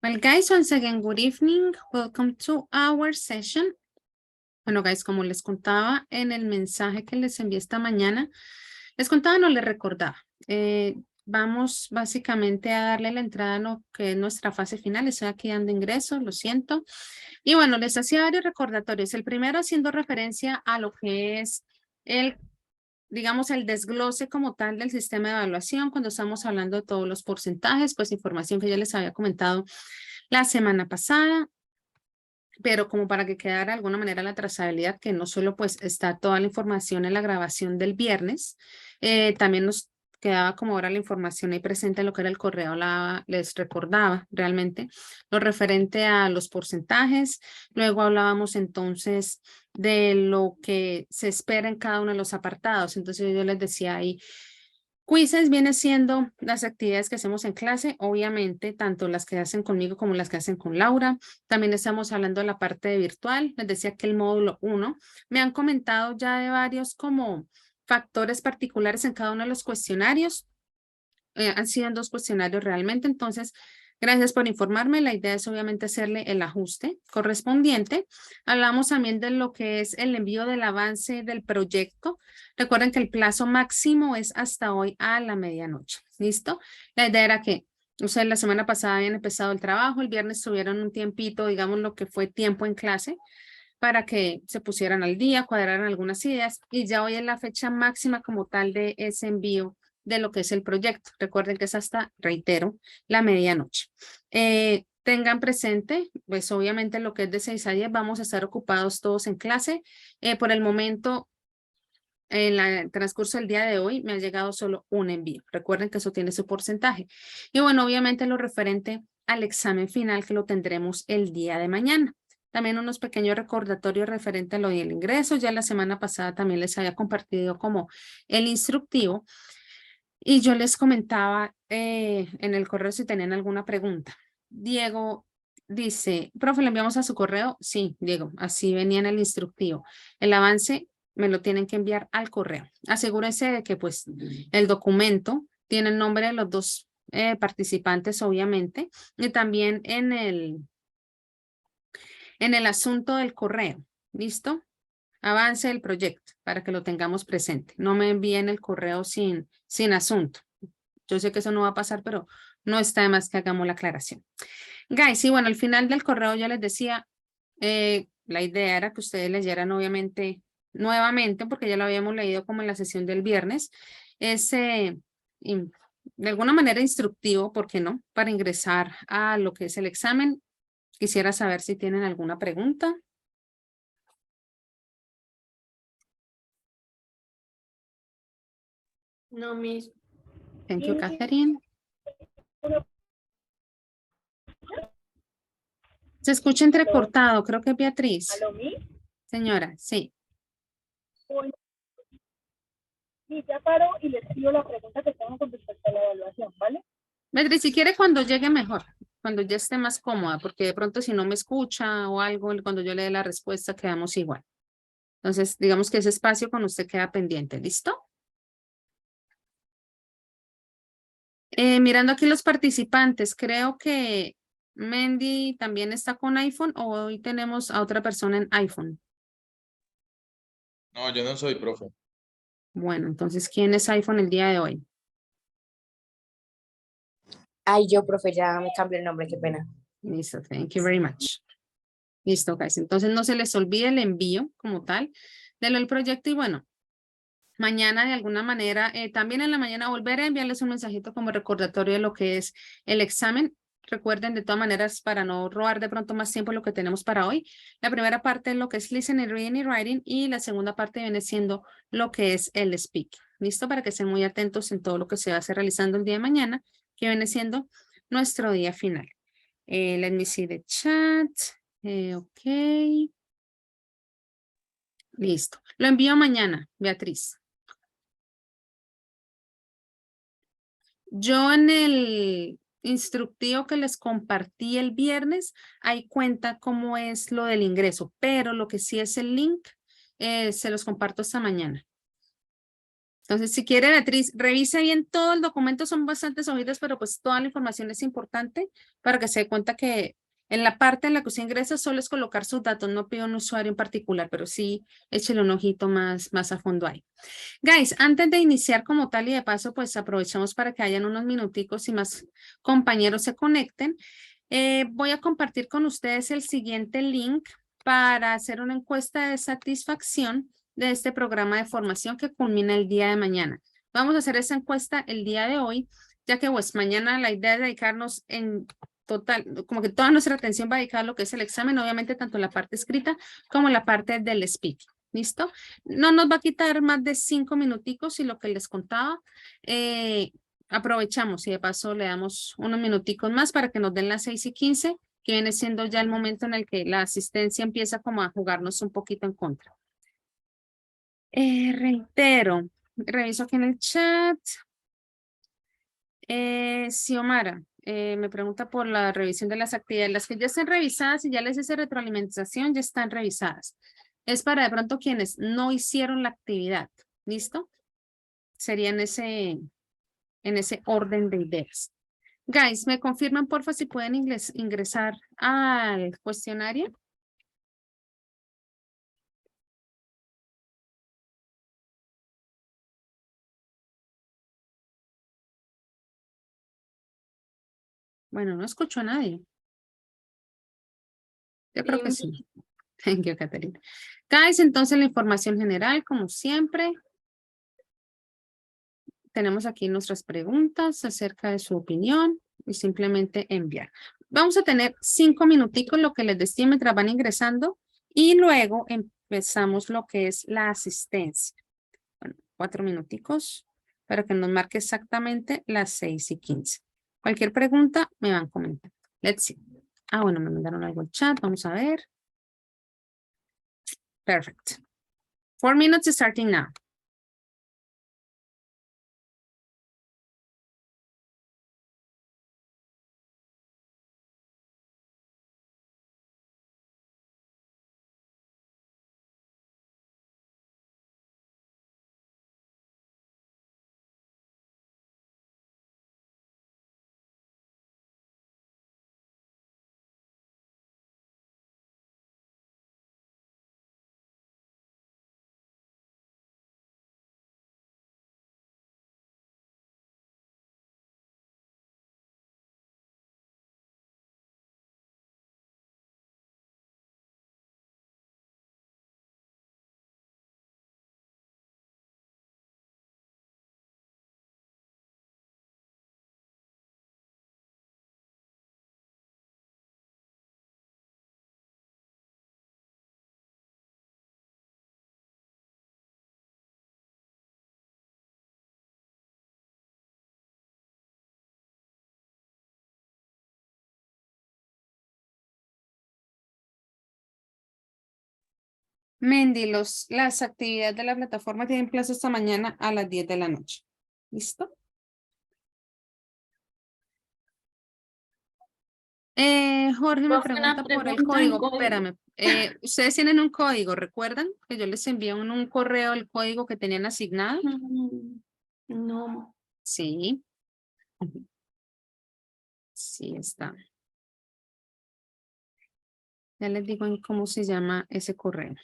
Well, guys, once again, good evening. Welcome to our session. Bueno, guys, como les contaba en el mensaje que les envié esta mañana, les contaba, no les recordaba. Vamos básicamente a darle la entrada a lo que es nuestra fase final. Estoy aquí dando ingreso, lo siento. Y bueno, les hacía varios recordatorios. El primero haciendo referencia a lo que es el, digamos, el desglose como tal del sistema de evaluación. Cuando estamos hablando de todos los porcentajes, pues información que ya les había comentado la semana pasada, pero como para que quedara de alguna manera la trazabilidad, que no solo pues está toda la información en la grabación del viernes, también nos quedaba como ahora la información ahí presente en lo que era el correo, les recordaba realmente lo referente a los porcentajes. Luego hablábamos entonces de lo que se espera en cada uno de los apartados. Entonces yo les decía ahí, quizzes viene siendo las actividades que hacemos en clase, obviamente, tanto las que hacen conmigo como las que hacen con Laura. También estamos hablando de la parte de virtual. Les decía que el módulo 1, me han comentado ya de varios como factores particulares en cada uno de los cuestionarios. Han sido 2 cuestionarios realmente, entonces, gracias por informarme. La idea es obviamente hacerle el ajuste correspondiente. Hablamos también de lo que es el envío del avance del proyecto. Recuerden que el plazo máximo es hasta hoy a la medianoche. ¿Listo? La idea era que, o sea, la semana pasada habían empezado el trabajo, el viernes tuvieron un tiempito, digamos lo que fue tiempo en clase, para que se pusieran al día, cuadraran algunas ideas, y ya hoy es la fecha máxima como tal de ese envío de lo que es el proyecto. Recuerden que es hasta, reitero, la medianoche. Tengan presente, pues obviamente lo que es de 6 a 10 vamos a estar ocupados todos en clase. Por el momento, en el transcurso del día de hoy me ha llegado solo un envío. Recuerden que eso tiene su porcentaje. Y bueno, obviamente lo referente al examen final que lo tendremos el día de mañana. También unos pequeños recordatorios referente a lo del ingreso. Ya la semana pasada también les había compartido como el instructivo. Y yo les comentaba en el correo si tenían alguna pregunta. Diego dice, profe, ¿le enviamos a su correo? Sí, Diego, así venía en el instructivo. El avance me lo tienen que enviar al correo. Asegúrense de que pues el documento tiene el nombre de los 2 participantes, obviamente, y también en el asunto del correo. ¿Listo? Avance del proyecto para que lo tengamos presente. No me envíen el correo sin asunto. Yo sé que eso no va a pasar, pero no está de más que hagamos la aclaración. Guys, y bueno, al final del correo yo les decía, la idea era que ustedes leyeran obviamente nuevamente, porque ya lo habíamos leído como en la sesión del viernes, ese de alguna manera instructivo, ¿por qué no? Para ingresar a lo que es el examen. Quisiera saber si tienen alguna pregunta. No, Miss. Thank you, Catherine. Se escucha entrecortado, creo que es Beatriz. ¿Aló, Miss? Señora, sí. Sí, ya paro y les pido la pregunta que tengo con respecto a la evaluación, ¿vale? Beatriz, si quiere cuando llegue mejor, cuando ya esté más cómoda, porque de pronto si no me escucha o algo, cuando yo le dé la respuesta quedamos igual. Entonces, digamos que ese espacio con usted queda pendiente, ¿listo? Mirando aquí los participantes, creo que Mendy también está con iPhone o hoy tenemos a otra persona en iPhone. No, yo no soy profe. Bueno, entonces, ¿quién es iPhone el día de hoy? Ay, yo, profe, ya me cambié el nombre, qué pena. Listo, thank you very much. Listo, guys. Entonces no se les olvide el envío como tal de lo del proyecto y bueno, mañana de alguna manera, también en la mañana volveré a enviarles un mensajito como recordatorio de lo que es el examen. Recuerden de todas maneras para no robar de pronto más tiempo lo que tenemos para hoy. La primera parte es lo que es listening, reading y writing y la segunda parte viene siendo lo que es el speaking. ¿Listo? Para que estén muy atentos en todo lo que se va a hacer realizando el día de mañana, que viene siendo nuestro día final. Let me see the chat. Ok. Listo. Lo envío mañana, Beatriz. Yo en el instructivo que les compartí el viernes, ahí cuenta cómo es lo del ingreso, pero lo que sí es el link, se los comparto esta mañana. Entonces, si quiere, Beatriz, revise bien todo el documento, son bastantes hojitas, pero pues toda la información es importante para que se dé cuenta que en la parte en la que usted ingresa solo es colocar sus datos, no pide un usuario en particular, pero sí échele un ojito más a fondo ahí. Guys, antes de iniciar como tal y de paso, pues aprovechamos para que hayan unos minuticos y más compañeros se conecten. Voy a compartir con ustedes el siguiente link para hacer una encuesta de satisfacción de este programa de formación que culmina el día de mañana. Vamos a hacer esa encuesta el día de hoy, ya que pues mañana la idea es dedicarnos en total, como que toda nuestra atención va a dedicar a lo que es el examen, obviamente tanto la parte escrita como la parte del speaking. ¿Listo? No nos va a quitar más de 5 minuticos y lo que les contaba, aprovechamos y de paso le damos unos minuticos más para que nos den las 6:15, que viene siendo ya el momento en el que la asistencia empieza como a jugarnos un poquito en contra. Reitero, reviso aquí en el chat. Xiomara, me pregunta por la revisión de las actividades. Las que ya estén revisadas y ya les hice retroalimentación, ya están revisadas. Es para de pronto quienes no hicieron la actividad. ¿Listo? Sería en ese orden de ideas. Guys, ¿me confirman porfa si pueden ingresar al cuestionario? Bueno, no escucho a nadie. Yo creo que sí. Thank you, Caterina. Guys, entonces la información general, como siempre. Tenemos aquí nuestras preguntas acerca de su opinión y simplemente enviar. Vamos a tener 5 minuticos, lo que les decía mientras van ingresando, y luego empezamos lo que es la asistencia. Bueno, 4 minuticos para que nos marque exactamente las 6:15. Cualquier pregunta me van comentando. Let's see. Bueno, me mandaron algo al chat. Vamos a ver. Perfect. 4 minutes starting now. Mendy, las actividades de la plataforma tienen plazo esta mañana a las 10 de la noche. ¿Listo? Jorge me pregunta por el código. Espérame. Ustedes tienen un código, ¿recuerdan? Que yo les envié en un correo el código que tenían asignado. No. Sí. Sí, está. Ya les digo en cómo se llama ese correo.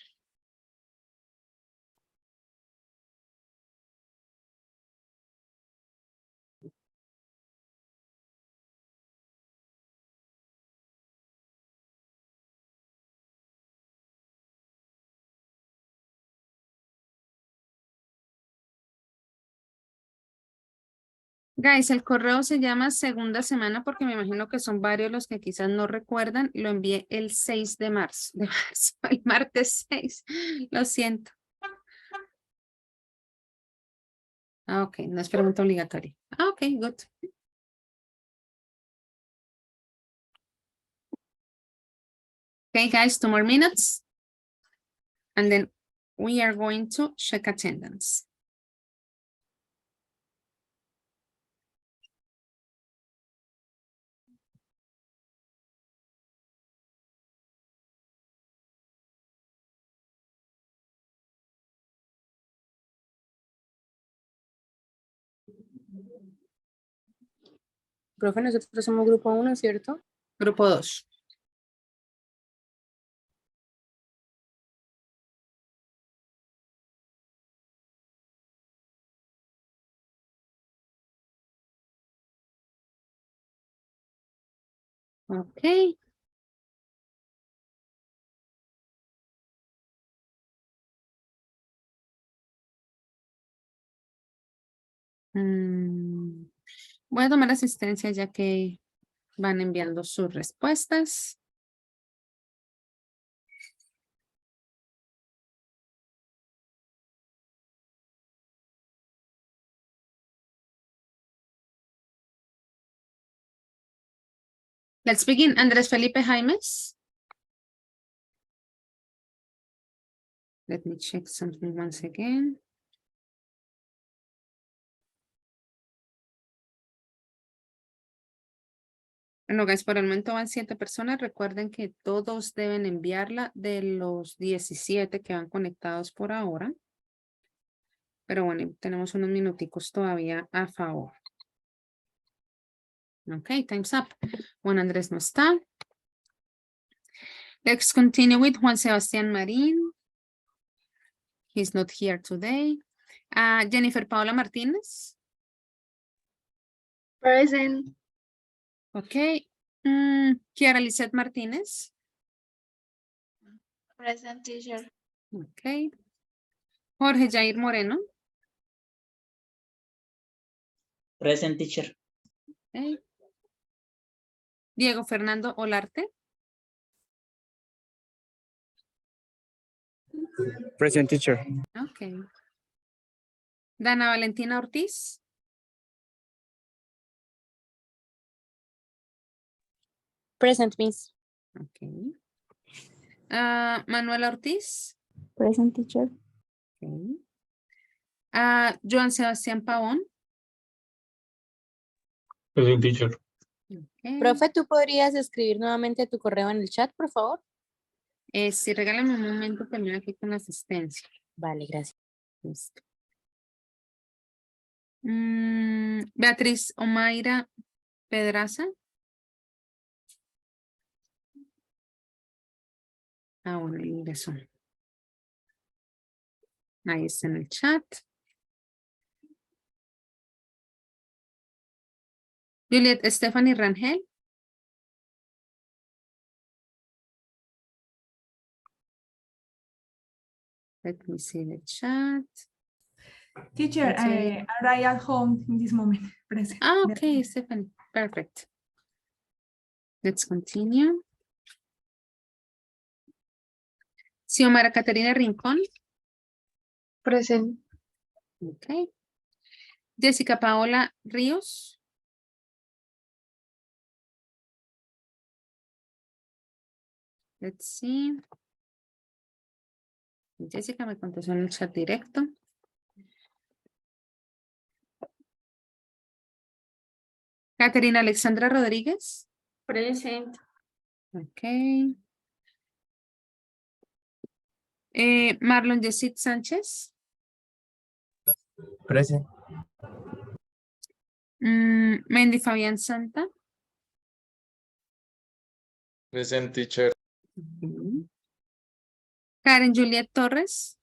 Guys, el correo se llama segunda semana porque me imagino que son varios los que quizás no recuerdan. Lo envié el 6 de marzo, el martes 6. Lo siento. Ok, no es pregunta obligatoria. Ok, good. Okay, guys, 2 more minutes. And then we are going to check attendance. Profe, nosotros somos grupo 1, ¿cierto? Grupo 2. Ok. Voy a tomar asistencia ya que van enviando sus respuestas. Let's begin. Andrés Felipe Jaimes. Let me check something once again. Bueno, guys, por el momento van 7 personas. Recuerden que todos deben enviarla de los 17 que van conectados por ahora. Pero bueno, tenemos unos minuticos todavía a favor. Ok, time's up. Juan Andrés no está. Let's continue with Juan Sebastián Marín. He's not here today. Jennifer Paola Martínez. Present. Ok. Kiara Lizeth Martínez. Present, teacher. Ok. Jorge Jair Moreno. Present, teacher. Okay. Diego Fernando Olarte. Present, teacher. Ok. Dana Valentina Ortiz. Present, Miss. Ok. Manuela Ortiz. Present, teacher. Ok. Joan Sebastián Pavón. Present, teacher. Ok. Profe, ¿tú podrías escribir nuevamente tu correo en el chat, por favor? Sí, regálame un momento también aquí con la asistencia. Vale, gracias. Listo. Beatriz Omaira Pedraza. Bueno, el ingreso. Ahí está en el chat. Juliet Stephanie Rangel. Let me see the chat. Teacher, Okay. arrive at home in this moment. Present. Okay, Stephanie. Perfect. Let's continue. Xiomara Caterina Rincón. Present. Okay. Jessica Paola Ríos. Let's see. Jessica me contestó en el chat directo. Caterina Alexandra Rodríguez. Present. Ok. Marlon Yesid Sánchez. Present. Mendy Fabián Santa. Present, teacher. Karen Juliet Torres.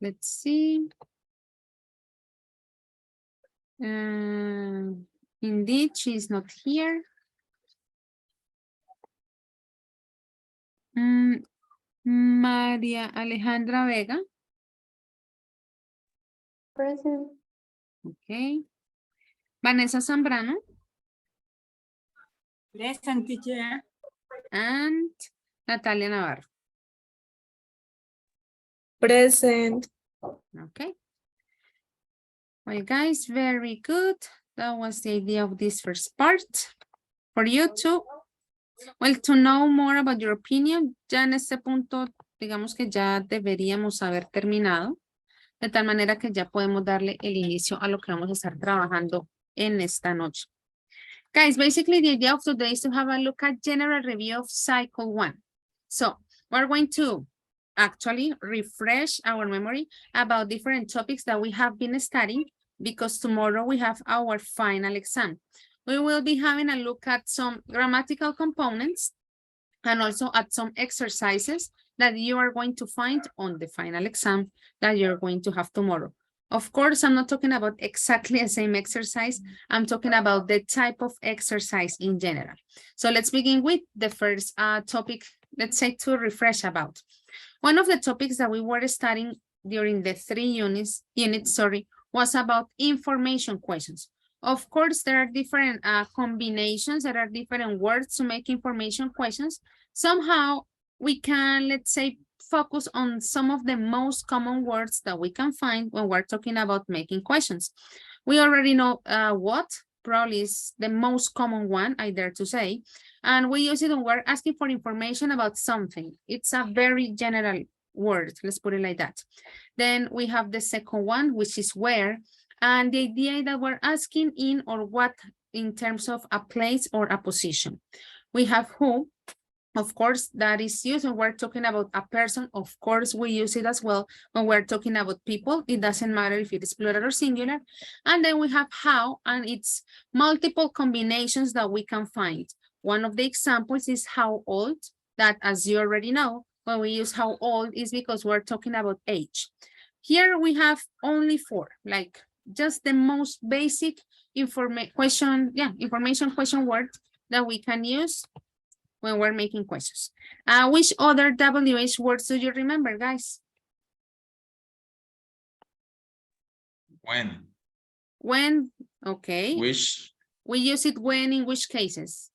Let's see. Indeed, she's not here. María Alejandra Vega. Present. Ok. Vanessa Zambrano. Present, teacher. And Natalia Navarro. Present. Okay. Well, guys, very good. That was the idea of this first part. For you to, well, to know more about your opinion, ya en este punto, digamos que ya deberíamos haber terminado, de tal manera que ya podemos darle el inicio a lo que vamos a estar trabajando en esta noche. Guys, basically the idea of today is to have a look at general review of cycle 1. So we're going to actually refresh our memory about different topics that we have been studying, because tomorrow we have our final exam. We will be having a look at some grammatical components and also at some exercises that you are going to find on the final exam that you're going to have tomorrow. Of course, I'm not talking about exactly the same exercise. I'm talking about the type of exercise in general. So let's begin with the first topic, let's say, to refresh about. One of the topics that we were studying during the 3 units, was about information questions. Of course, there are different combinations, there are different words to make information questions. Somehow we can, let's say, focus on some of the most common words that we can find when we're talking about making questions. We already know what probably is the most common one, I dare to say, and we use it when we're asking for information about something. It's a very general word, let's put it like that. Then we have the second one, which is where, and the idea that we're asking in or what in terms of a place or a position. We have who. Of course, that is used when we're talking about a person. Of course, we use it as well when we're talking about people. It doesn't matter if it is plural or singular. And then we have how, and it's multiple combinations that we can find. One of the examples is how old, that, as you already know, when we use how old is because we're talking about age. Here we have only 4, like just the most basic information question word that we can use when we're making questions. Which other WH words do you remember, guys? When. When, okay. Which. We use it when, in which cases?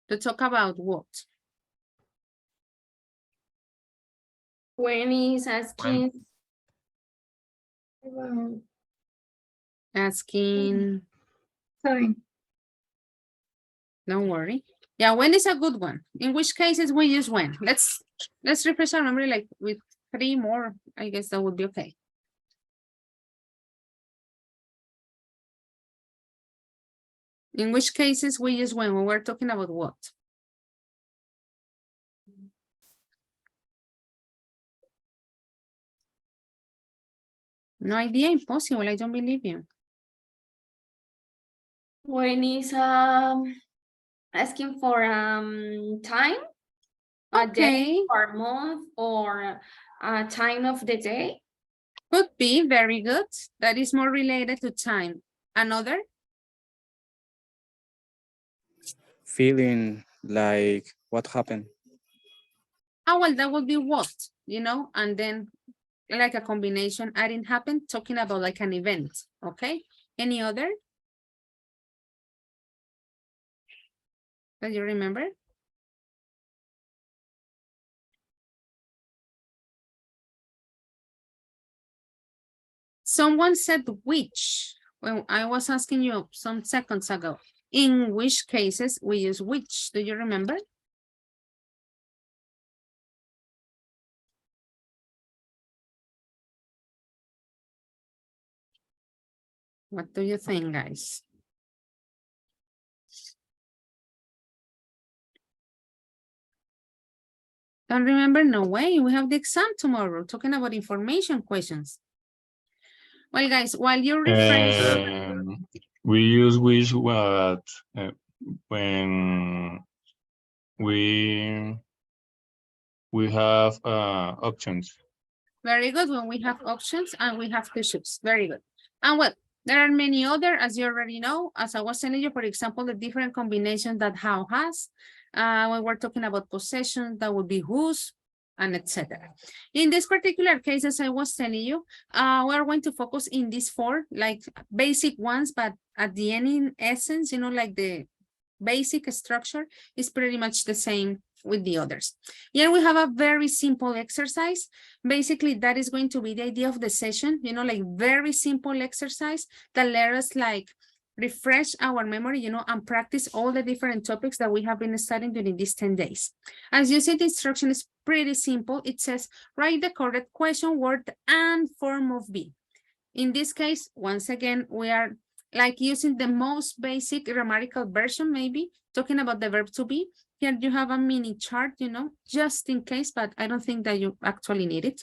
To talk about what? When he's asking. Asking. Sorry. Don't worry. Yeah, when is a good one. In which cases we use when? Let's refresh our memory, like with 3 more. I guess that would be okay. In which cases we use when we're talking about what? No idea, impossible. I don't believe you. When he's asking for time, a day or month or a time of the day. Could be, very good. That is more related to time. Another? Feeling like what happened. Oh, well, that would be what, you know, and then like a combination, adding happen, talking about like an event, okay? Any other? Do you remember? Someone said which, when I was asking you some seconds ago, in which cases we use which, do you remember? What do you think, guys? Don't remember? No way. We have the exam tomorrow, talking about information questions. Well, guys, while you refresh. We use which when we have options. Very good. When we have options and we have to choose. Very good. And well, there are many other, as you already know, as I was telling you, for example, the different combinations that how has. When we're talking about possession, that would be whose, and etc. In this particular case, as I was telling you, we're going to focus in these 4, like basic ones, but at the end, in essence, you know, like the basic structure is pretty much the same with the others. Here we have a very simple exercise. Basically, that is going to be the idea of the session, you know, like very simple exercise that let us like refresh our memory, you know, and practice all the different topics that we have been studying during these 10 days. As you see, the instruction is pretty simple. It says, write the correct question, word, and form of be. In this case, once again, we are like using the most basic grammatical version, maybe talking about the verb to be, Here you have a mini chart, you know, just in case, but I don't think that you actually need it.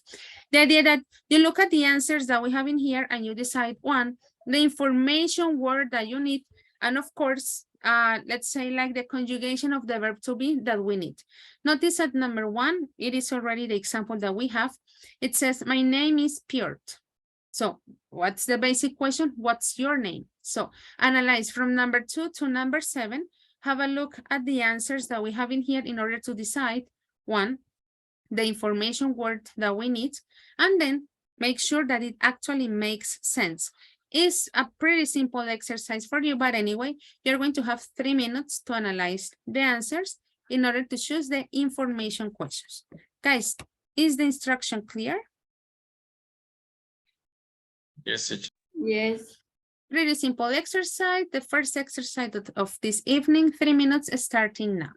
The idea that you look at the answers that we have in here and you decide one, the information word that you need, and of course, let's say like the conjugation of the verb to be that we need. Notice at number 1, it is already the example that we have. It says, my name is Piotr. So what's the basic question? What's your name? So analyze from number 2 to number 7. Have a look at the answers that we have in here in order to decide, one, the information word that we need, and then make sure that it actually makes sense. It's a pretty simple exercise for you, but anyway, you're going to have 3 minutes to analyze the answers in order to choose the information questions. Guys, is the instruction clear? Yes, teacher. Yes. Really simple exercise. The first exercise of this evening, 3 minutes starting now.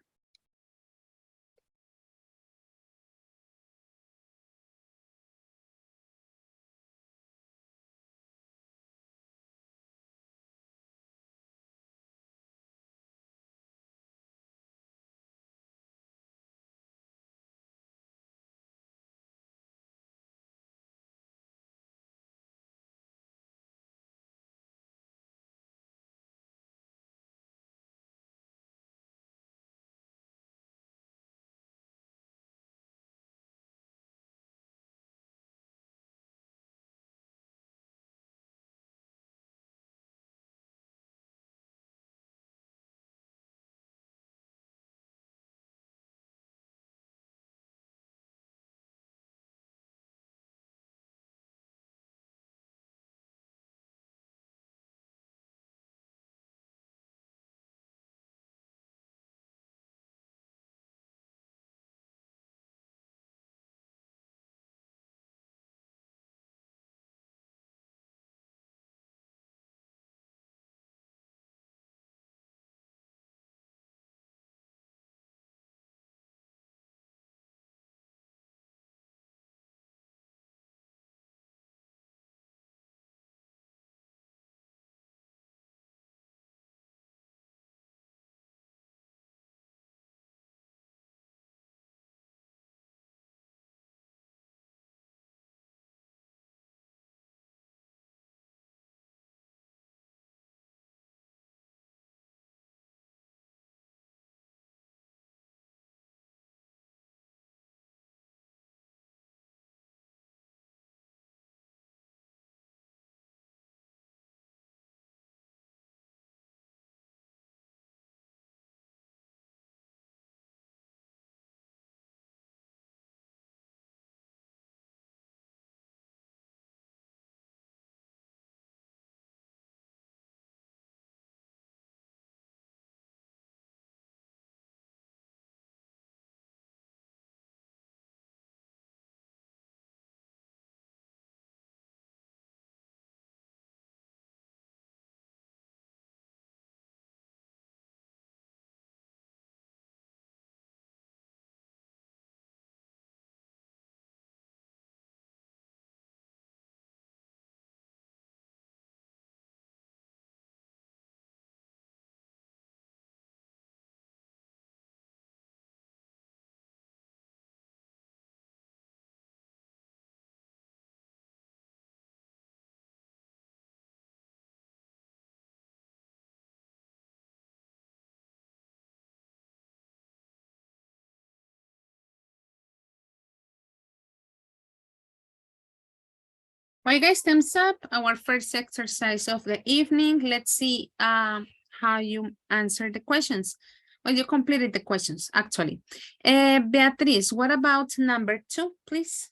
Well, guys, thumbs up. Our first exercise of the evening. Let's see how you answer the questions. Well, you completed the questions, actually. Beatriz, what about number 2, please?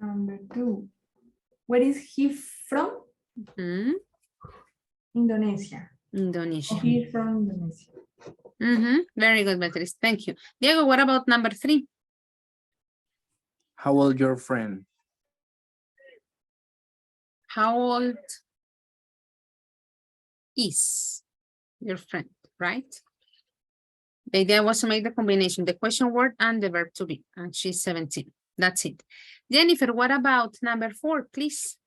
Number 2. Where is he from? Indonesia. Indonesia. He's from Indonesia. Very good, Beatriz. Thank you. Diego, what about number 3? How old your friend? How old is your friend, right? The idea was to make the combination, the question word and the verb to be, and she's 17. That's it. Jennifer, what about number 4, please?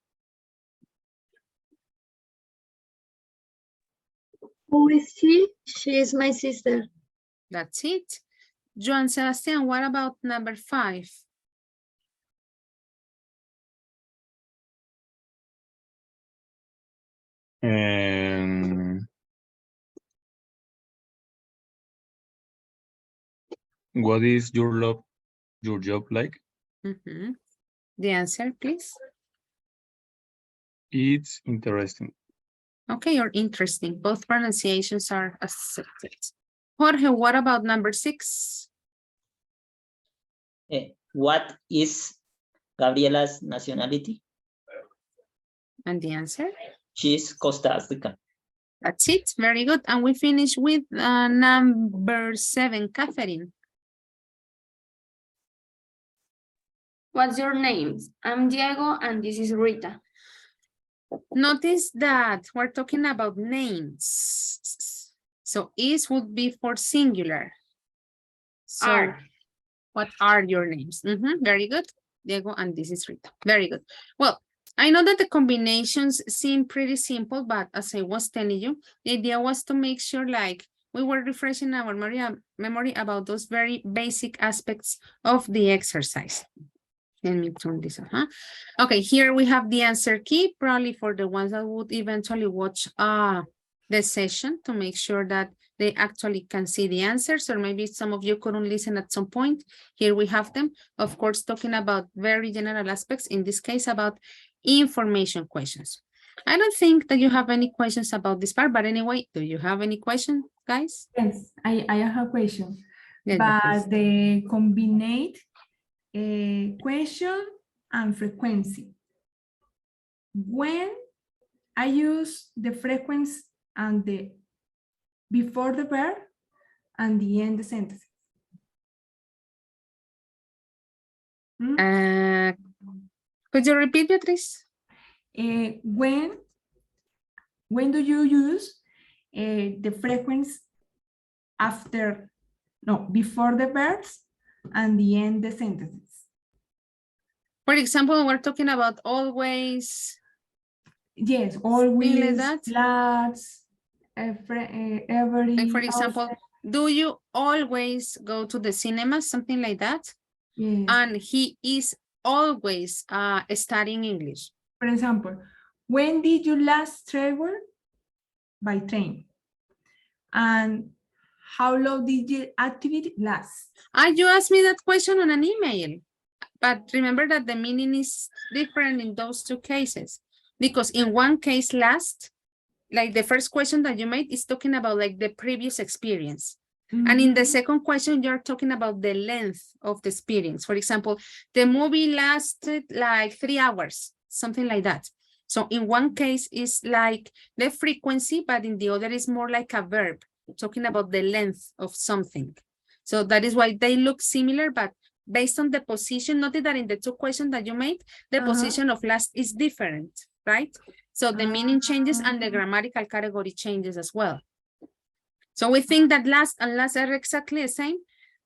Who is she? She is my sister. That's it. Joan Sebastian, what about number 5? And what is your job like? Mhm. The answer, please. It's interesting. Okay, or interesting. Both pronunciations are accepted. Jorge, what about number 6? What is Gabriela's nationality? And the answer? She's Costa Rican. That's it. Very good. And we finish with number 7, Catherine. What's your name? I'm Diego and this is Rita. Notice that we're talking about names. So is would be for singular. So Are. what are your names? Very good. Diego, and this is Rita. Very good. Well, I know that the combinations seem pretty simple, but as I was telling you, the idea was to make sure like we were refreshing our memory about those very basic aspects of the exercise. Let me turn this on. Okay, here we have the answer key, probably for the ones that would eventually watch the session to make sure that they actually can see the answers, or maybe some of you couldn't listen at some point. Here we have them, of course, talking about very general aspects, in this case about information questions. I don't think that you have any questions about this part, but anyway, do you have any questions, guys? Yes, I have a question. Yes, But the combined question and frequency. When I use the frequency and the before the verb and the end the sentence. Could you repeat, Beatriz? When do you use the frequency before the verbs and the end the sentences? For example, we're talking about always. Yes, always, like that. lots, every. Like for example, do you always go to the cinema? Something like that. Yes. And he is always studying English. For example, when did you last travel by train? And how long did your activity last? You asked me that question on an email. But remember that the meaning is different in those two cases. Because in one case, last, like the first question that you made is talking about like the previous experience. And in the second question, you're talking about the length of the experience. For example, the movie lasted like 3 hours, something like that. So in one case is like the frequency, but in the other is more like a verb, talking about the length of something. So that is why they look similar, but based on the position, notice that in the two questions that you made, the position of last is different, right? So the meaning changes and the grammatical category changes as well. So we think that last and last are exactly the same.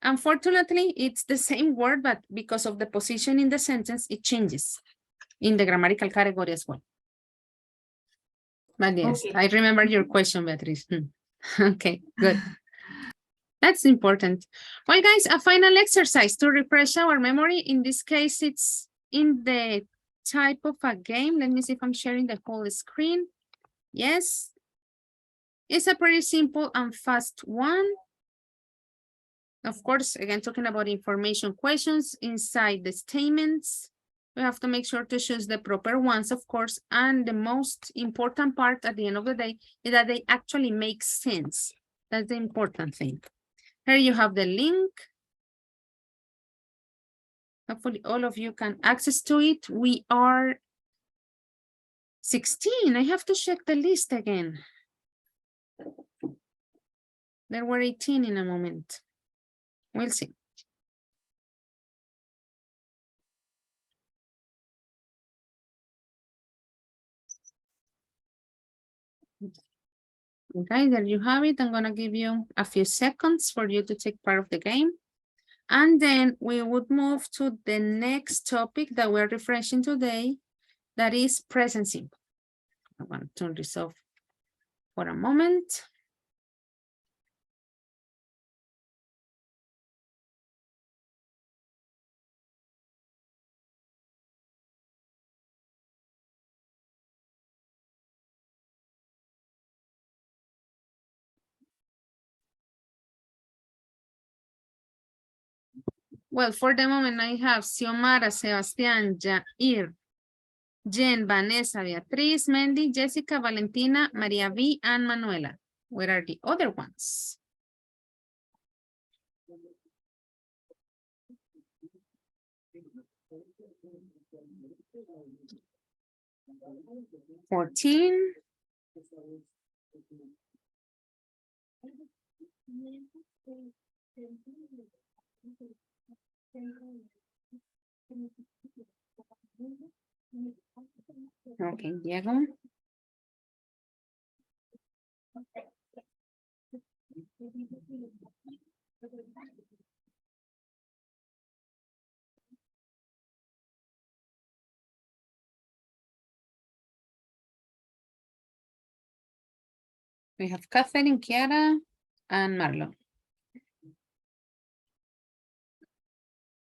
Unfortunately, it's the same word, but because of the position in the sentence, it changes in the grammatical category as well. But yes, I remember your question, Beatriz. Okay, good. That's important. Well, guys, a final exercise to refresh our memory. In this case, it's in the type of a game. Let me see if I'm sharing the whole screen. Yes. It's a pretty simple and fast one. Of course, again, talking about information questions inside the statements. We have to make sure to choose the proper ones, of course. And the most important part at the end of the day is that they actually make sense. That's the important thing. Here you have the link. Hopefully all of you can access to it. We are 16. I have to check the list again. There were 18 in a moment. We'll see. Okay, there you have it. I'm gonna give you a few seconds for you to take part of the game. And then we would move to the next topic that we're refreshing today, that is present simple. I want to turn this off for a moment. Well, for the moment I have Xiomara, Sebastián, Jair, Jen, Vanessa, Beatriz, Mandy, Jessica, Valentina, Maria V, and Manuela. Where are the other ones? $14. Okay, Diego. We have Catherine, Kiara, and Marlon.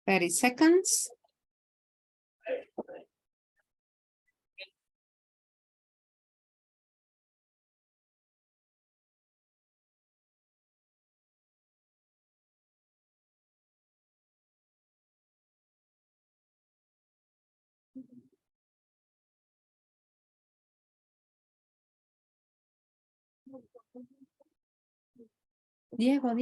30 seconds. Diego.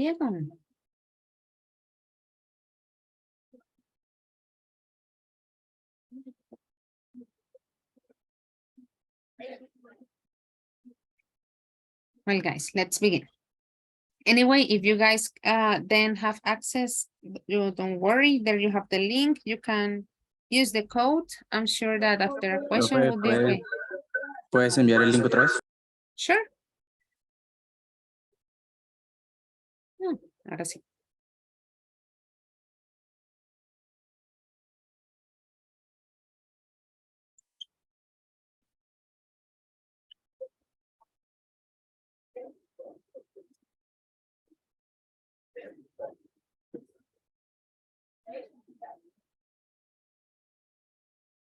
Well, guys, let's begin. Anyway, if you guys then have access, you don't worry, there you have the link. You can use the code. I'm sure that after a question will be okay. ¿Puedes enviar el link otra vez? Sure. Ahora sí.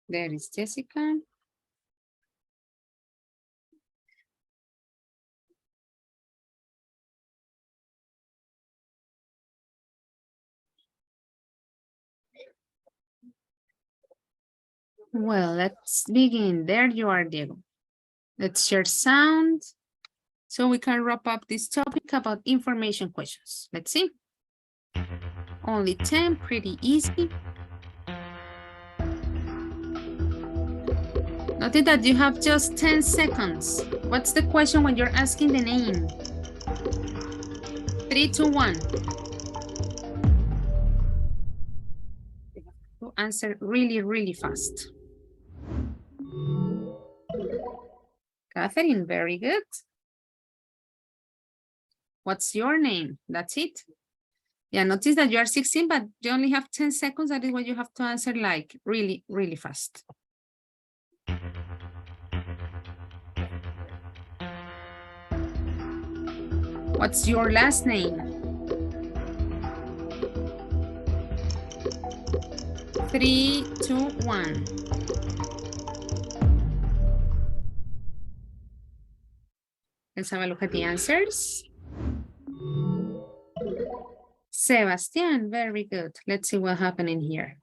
There is Jessica. Well, let's begin. There you are, Diego. Let's share sound so we can wrap up this topic about information questions. Let's see. Only 10, pretty easy. Notice that you have just 10 seconds. What's the question when you're asking the name? 3, 2, 1. You have to answer really, really fast. Catherine, very good. What's your name? That's it. Yeah, notice that you are 16, but you only have 10 seconds. That is why you have to answer like really, really fast. What's your last name? 3, 2, 1. Let's have a look at the answers. Sebastián, very good. Let's see what happened in here.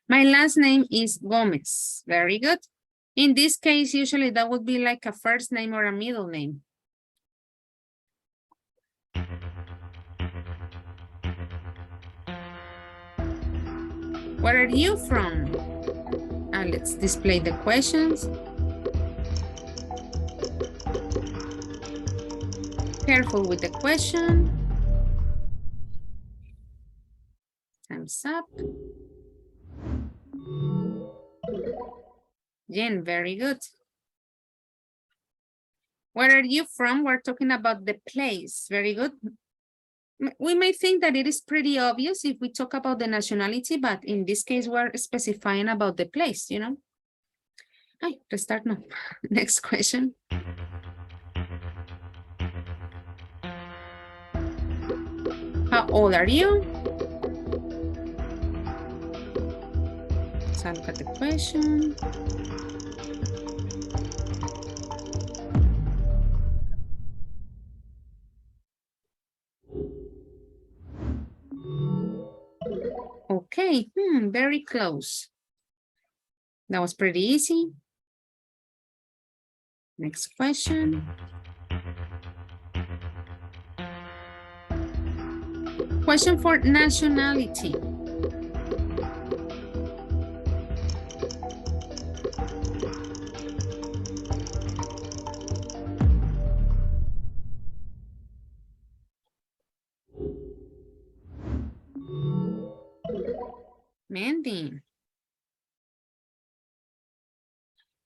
My last name is Gomez. Very good. In this case, usually that would be like a first name or a middle name. Where are you from? Let's display the questions. Careful with the question. Time's up. Jen, very good. Where are you from? We're talking about the place. Very good. We may think that it is pretty obvious if we talk about the nationality, but in this case, we're specifying about the place, you know? Restart now. Next question. How old are you? Let's look at the question. Okay, very close. That was pretty easy. Next question. Question for nationality. Mandy.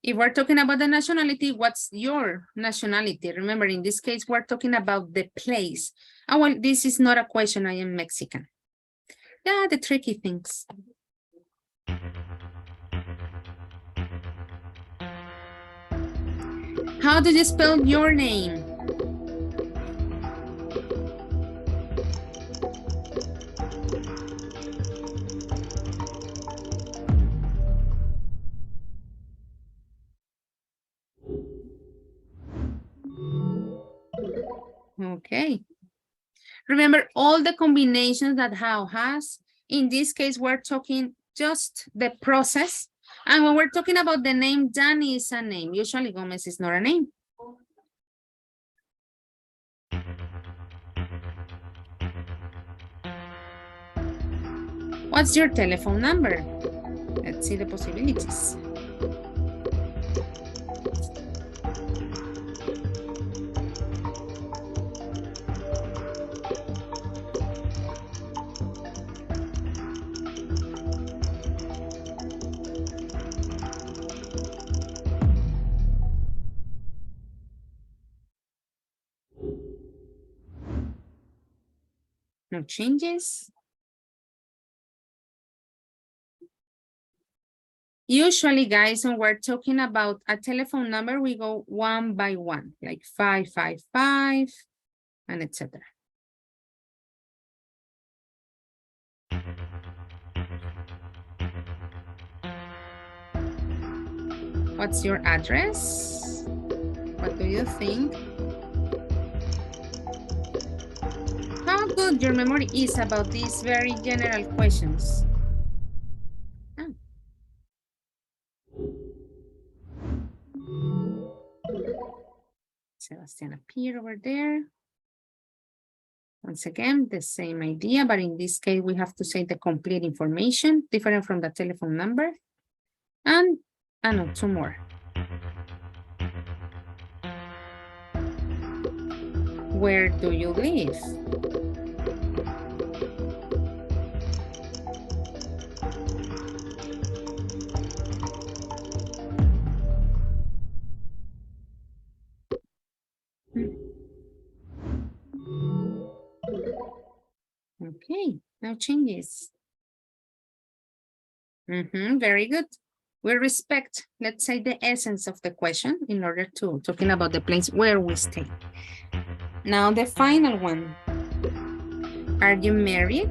If we're talking about the nationality, what's your nationality? Remember, in this case, we're talking about the place. Oh, well, this is not a question. I am Mexican. Yeah, the tricky things. How do you spell your name? Okay. Remember all the combinations that how has. In this case, we're talking just the process. And when we're talking about the name, Danny is a name. Usually Gomez is not a name. What's your telephone number? Let's see the possibilities. No changes. Usually, guys, when we're talking about a telephone number, we go one by one, like 555 and etc. What's your address? What do you think? How good your memory is about these very general questions. Oh. Sebastian appeared over there. Once again, the same idea, but in this case, we have to say the complete information, different from the telephone number. And no, two more. Where do you live? Okay, no changes. Very good. We respect, let's say, the essence of the question in order to talking about the place where we stay. Now the final one. Are you married?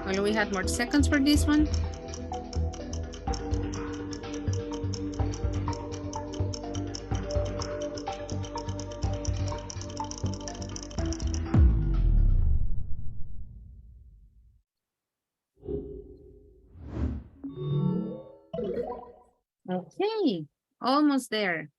Well, we had more seconds for this one. Okay, almost there.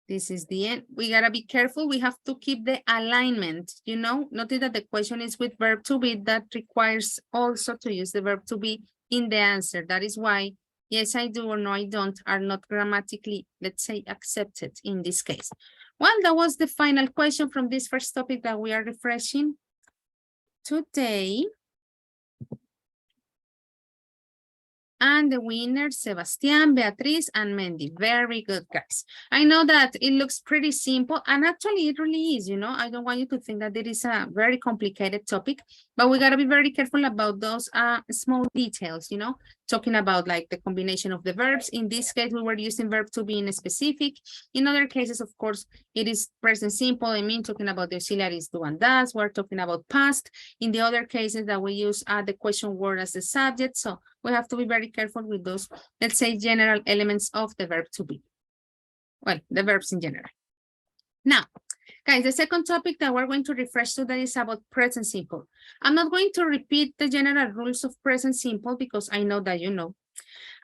This is the end. We gotta be careful. We have to keep the alignment, you know, notice that the question is with verb to be. That requires also to use the verb to be in the answer. That is why yes, I do or no, I don't are not grammatically, let's say, accepted in this case. Well, that was the final question from this first topic that we are refreshing today. And the winners, Sebastián, Beatriz, and Mendy. Very good, guys. I know that it looks pretty simple, and actually it really is, you know. I don't want you to think that it is a very complicated topic, but we gotta be very careful about those small details, you know, talking about like the combination of the verbs. In this case, we were using verb to be in specific. In other cases, of course, it is present simple. I mean, talking about the auxiliaries do and does. We're talking about past. In the other cases that we use the question word as the subject. So we have to be very careful with those, let's say, general elements of the verb to be. Well, the verbs in general. Now, guys, the second topic that we're going to refresh today is about present simple. I'm not going to repeat the general rules of present simple because I know that you know.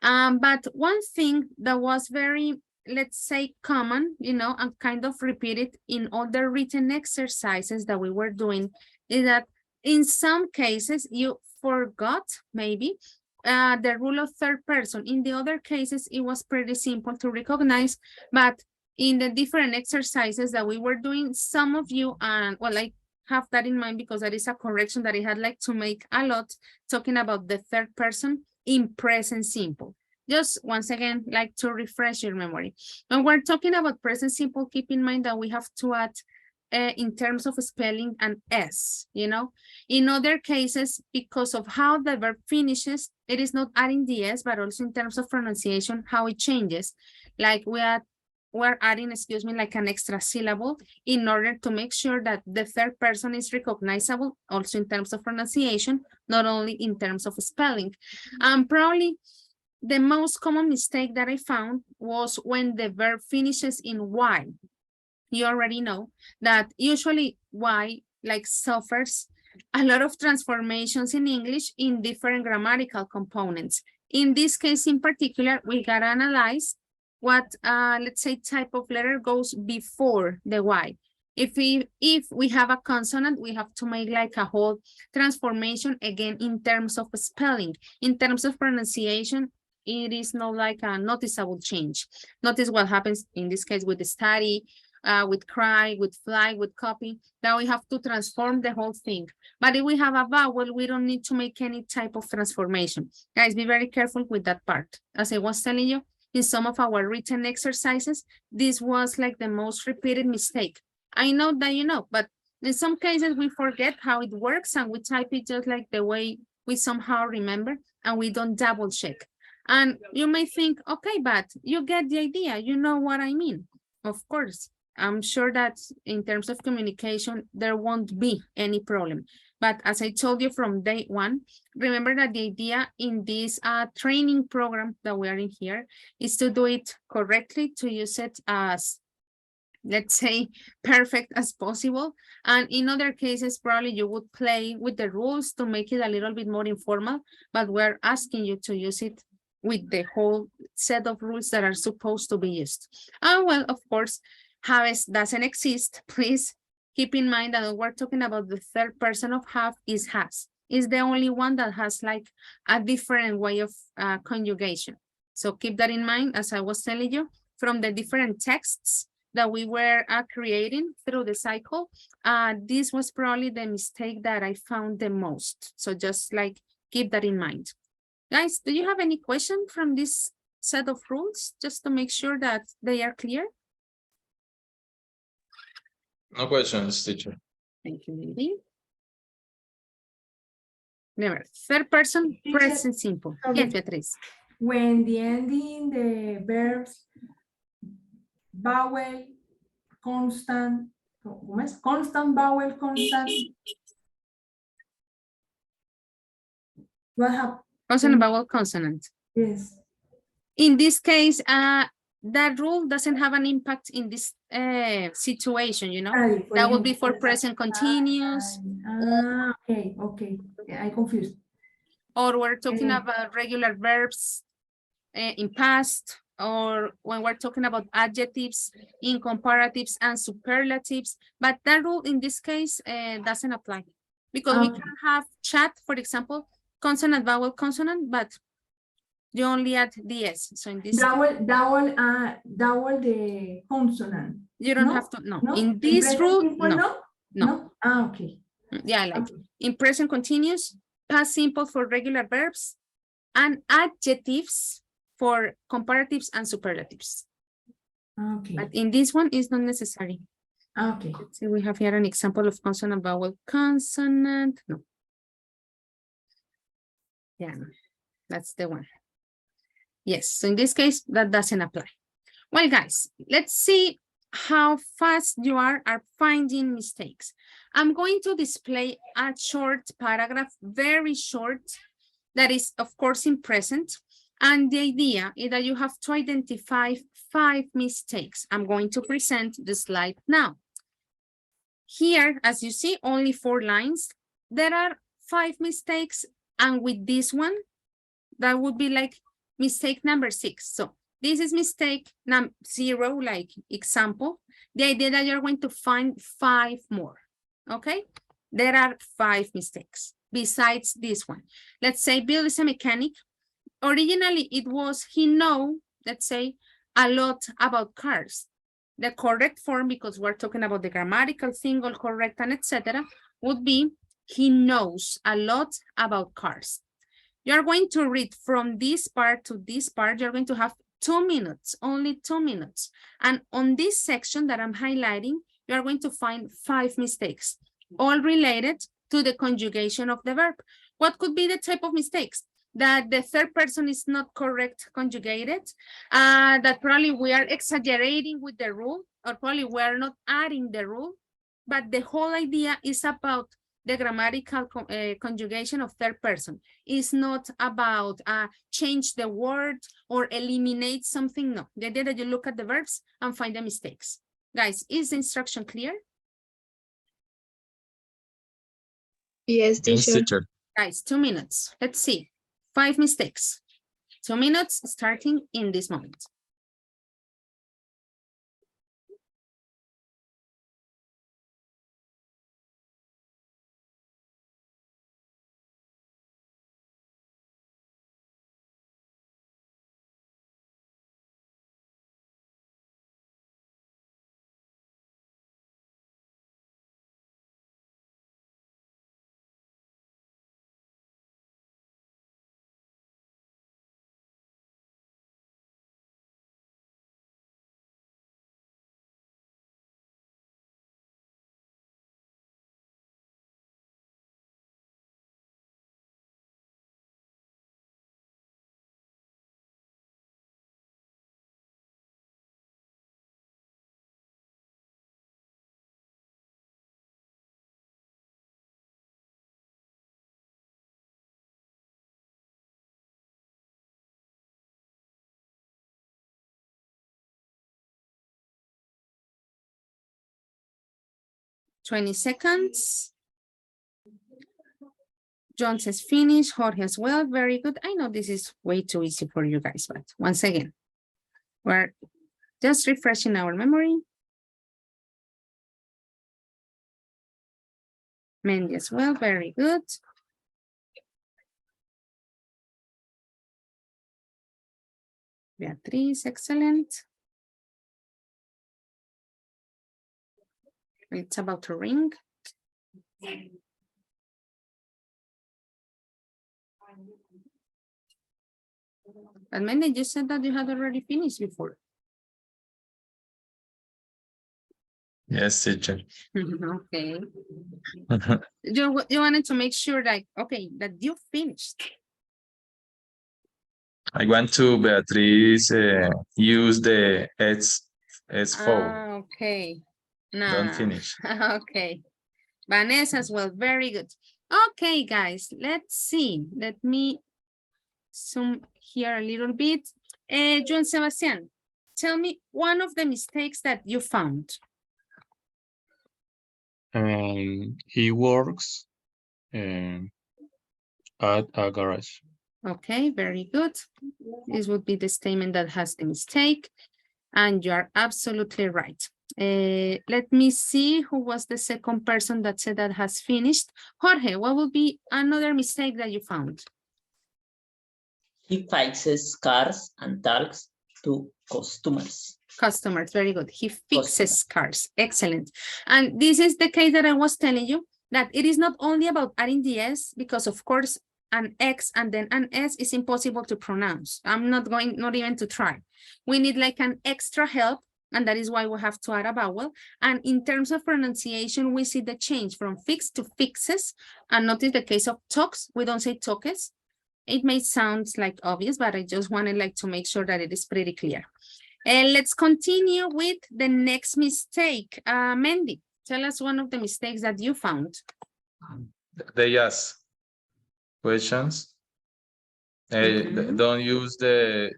But one thing that was very, let's say, common, you know, and kind of repeated in all the written exercises that we were doing is that in some cases you forgot maybe the rule of third person. In the other cases, it was pretty simple to recognize, but in the different exercises that we were doing, some of you, well, I have that in mind because that is a correction that I had like to make a lot, talking about the third person in present simple. Just once again, like to refresh your memory. When we're talking about present simple, keep in mind that we have to add in terms of spelling an S, you know. In other cases, because of how the verb finishes, it is not adding the S, but also in terms of pronunciation, how it changes. Like we're adding, excuse me, like an extra syllable in order to make sure that the third person is recognizable also in terms of pronunciation, not only in terms of spelling. Probably the most common mistake that I found was when the verb finishes in Y. You already know that usually Y like suffers a lot of transformations in English in different grammatical components. In this case in particular, we gotta analyze what, let's say, type of letter goes before the Y. If we have a consonant, we have to make like a whole transformation again in terms of spelling. In terms of pronunciation, it is not like a noticeable change. Notice what happens in this case with the study, with cry, with fly, with copy, that we have to transform the whole thing. But if we have a vowel, we don't need to make any type of transformation. Guys, be very careful with that part. As I was telling you, in some of our written exercises, this was like the most repeated mistake. I know that you know, but in some cases we forget how it works and we type it just like the way we somehow remember and we don't double check. And you may think, okay, but you get the idea, you know what I mean. Of course, I'm sure that in terms of communication, there won't be any problem. But as I told you from day one, remember that the idea in this training program that we are in here is to do it correctly, to use it as, let's say, perfect as possible. And in other cases, probably you would play with the rules to make it a little bit more informal, but we're asking you to use it with the whole set of rules that are supposed to be used. Well, of course, have doesn't exist. Please keep in mind that we're talking about the third person of have is has. Is the only one that has like a different way of conjugation. So keep that in mind, as I was telling you, from the different texts that we were creating through the cycle. This was probably the mistake that I found the most. So just like keep that in mind. Guys, do you have any question from this set of rules, just to make sure that they are clear? No questions, teacher. Thank you, Lily. Remember, third person, Teacher, present simple. okay. Yes, Beatriz. When the ending, the verbs, vowel, constant, ¿cómo es? Constant, vowel, constant. What happened? Consonant, vowel, consonant. Yes. In this case, that rule doesn't have an impact in this situation, you know? That would be for present continuous. Okay, okay. Yeah, I confused. Or we're talking about regular verbs in past, or when we're talking about adjectives in comparatives and superlatives. But that rule in this case doesn't apply, because we can have chat, for example, consonant, vowel, consonant, but you only add the S. So in this double the consonant. you don't have to. No. In this rule, no. No. Okay. Yeah, like in present continuous, past simple for regular verbs, and adjectives for comparatives and superlatives. Okay. But in this one, it's not necessary. Okay. Let's see, we have here an example of consonant, vowel, consonant. No. Yeah, that's the one. Yes, so in this case, that doesn't apply. Well, guys, let's see how fast you are finding mistakes. I'm going to display a short paragraph, very short, that is, of course, in present. And the idea is that you have to identify 5 mistakes. I'm going to present the slide now. Here, as you see, only 4 lines. There are 5 mistakes. And with this one, that would be like mistake number 6. So this is mistake number 0, like example. The idea that you're going to find 5 more. Okay? There are 5 mistakes besides this one. Let's say Bill is a mechanic. Originally, it was he know, let's say, a lot about cars. The correct form, because we're talking about the grammatical thing, all correct, and etc., would be he knows a lot about cars. You're going to read from this part to this part. You're going to have 2 minutes, only 2 minutes. And on this section that I'm highlighting, you're going to find 5 mistakes, all related to the conjugation of the verb. What could be the type of mistakes? That the third person is not correct conjugated, that probably we are exaggerating with the rule, or probably we are not adding the rule, but the whole idea is about the grammatical conjugation of third person. It's not about change the word or eliminate something. No, the idea that you look at the verbs and find the mistakes. Guys, is the instruction clear? Yes, Yes, teacher. teacher. Guys, 2 minutes. Let's see. 5 mistakes. 2 minutes starting in this moment. $20 seconds. John says finish. Jorge as well. Very good. I know this is way too easy for you guys, but once again, we're just refreshing our memory. Mandy as well. Very good. Beatriz, excellent. It's about to ring. But Mandy, you said that you had already finished before. Yes, teacher. Okay. You wanted to make sure that, okay, that you finished. I want to, Beatriz, use the S4. Okay. Nah. Don't finish. Okay. Vanessa as well. Very good. Okay, guys, let's see. Let me zoom here a little bit. Juan Sebastian, tell me one of the mistakes that you found. He works at a garage. Okay, very good. This would be the statement that has the mistake. And you are absolutely right. Let me see who was the second person that said that has finished. Jorge, what would be another mistake that you found? He fixes cars and talks to customers. Customers, very good. He fixes cars. Excellent. And this is the case that I was telling you, that it is not only about adding the S, because of course, an X and then an S is impossible to pronounce. I'm not even to try. We need like an extra help, and that is why we have to add a vowel. And in terms of pronunciation, we see the change from fix to fixes. And not in the case of talks, we don't say toques. It may sound like obvious, but I just wanted like to make sure that it is pretty clear. And let's continue with the next mistake. Mandy, tell us one of the mistakes that you found. They ask questions. Don't use the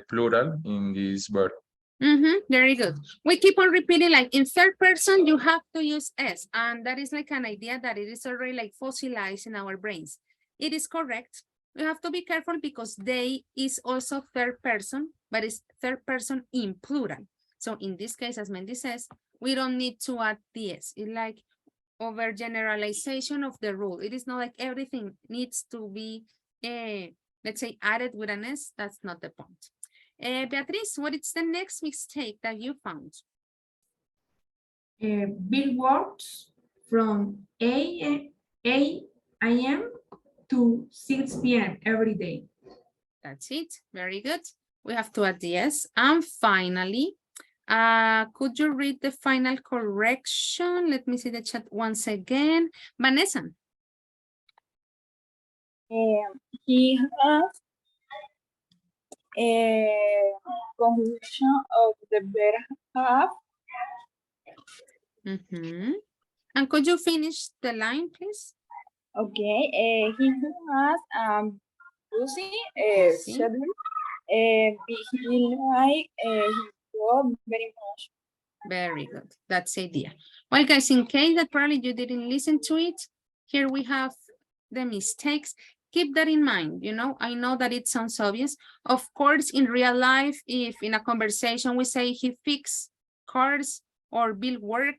plural in this verb. Very good. We keep on repeating, like in third person, you have to use S, and that is like an idea that it is already like fossilized in our brains. It is correct. We have to be careful because they is also third person, but it's third person in plural. So in this case, as Mandy says, we don't need to add the S. It's like overgeneralization of the rule. It is not like everything needs to be, let's say, added with an S. That's not the point. Beatriz, what is the next mistake that you found? Bill works from 8 a.m. to 6 p.m. every day. That's it. Very good. We have to add the S. And finally, could you read the final correction? Let me see the chat once again. Vanessa. He has a conjunction of the verb have. And could you finish the line, please? Okay. He has busy schedule. He like his job very much. Very good. That's the idea. Well, guys, in case that probably you didn't listen to it, here we have the mistakes. Keep that in mind. You know, I know that it sounds obvious. Of course, in real life, if in a conversation we say he fixed cars or build work,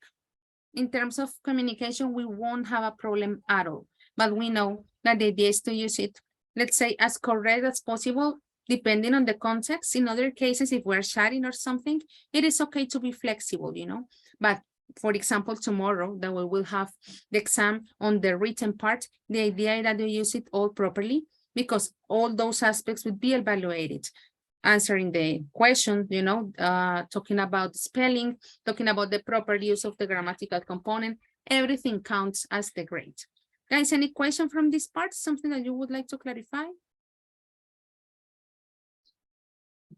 in terms of communication, we won't have a problem at all. But we know that the idea is to use it, let's say, as correct as possible, depending on the context. In other cases, if we're chatting or something, it is okay to be flexible, you know. But for example, tomorrow that we will have the exam on the written part, the idea is that you use it all properly because all those aspects would be evaluated. Answering the question, you know, talking about spelling, talking about the proper use of the grammatical component, everything counts as the grade. Guys, any question from this part? Something that you would like to clarify?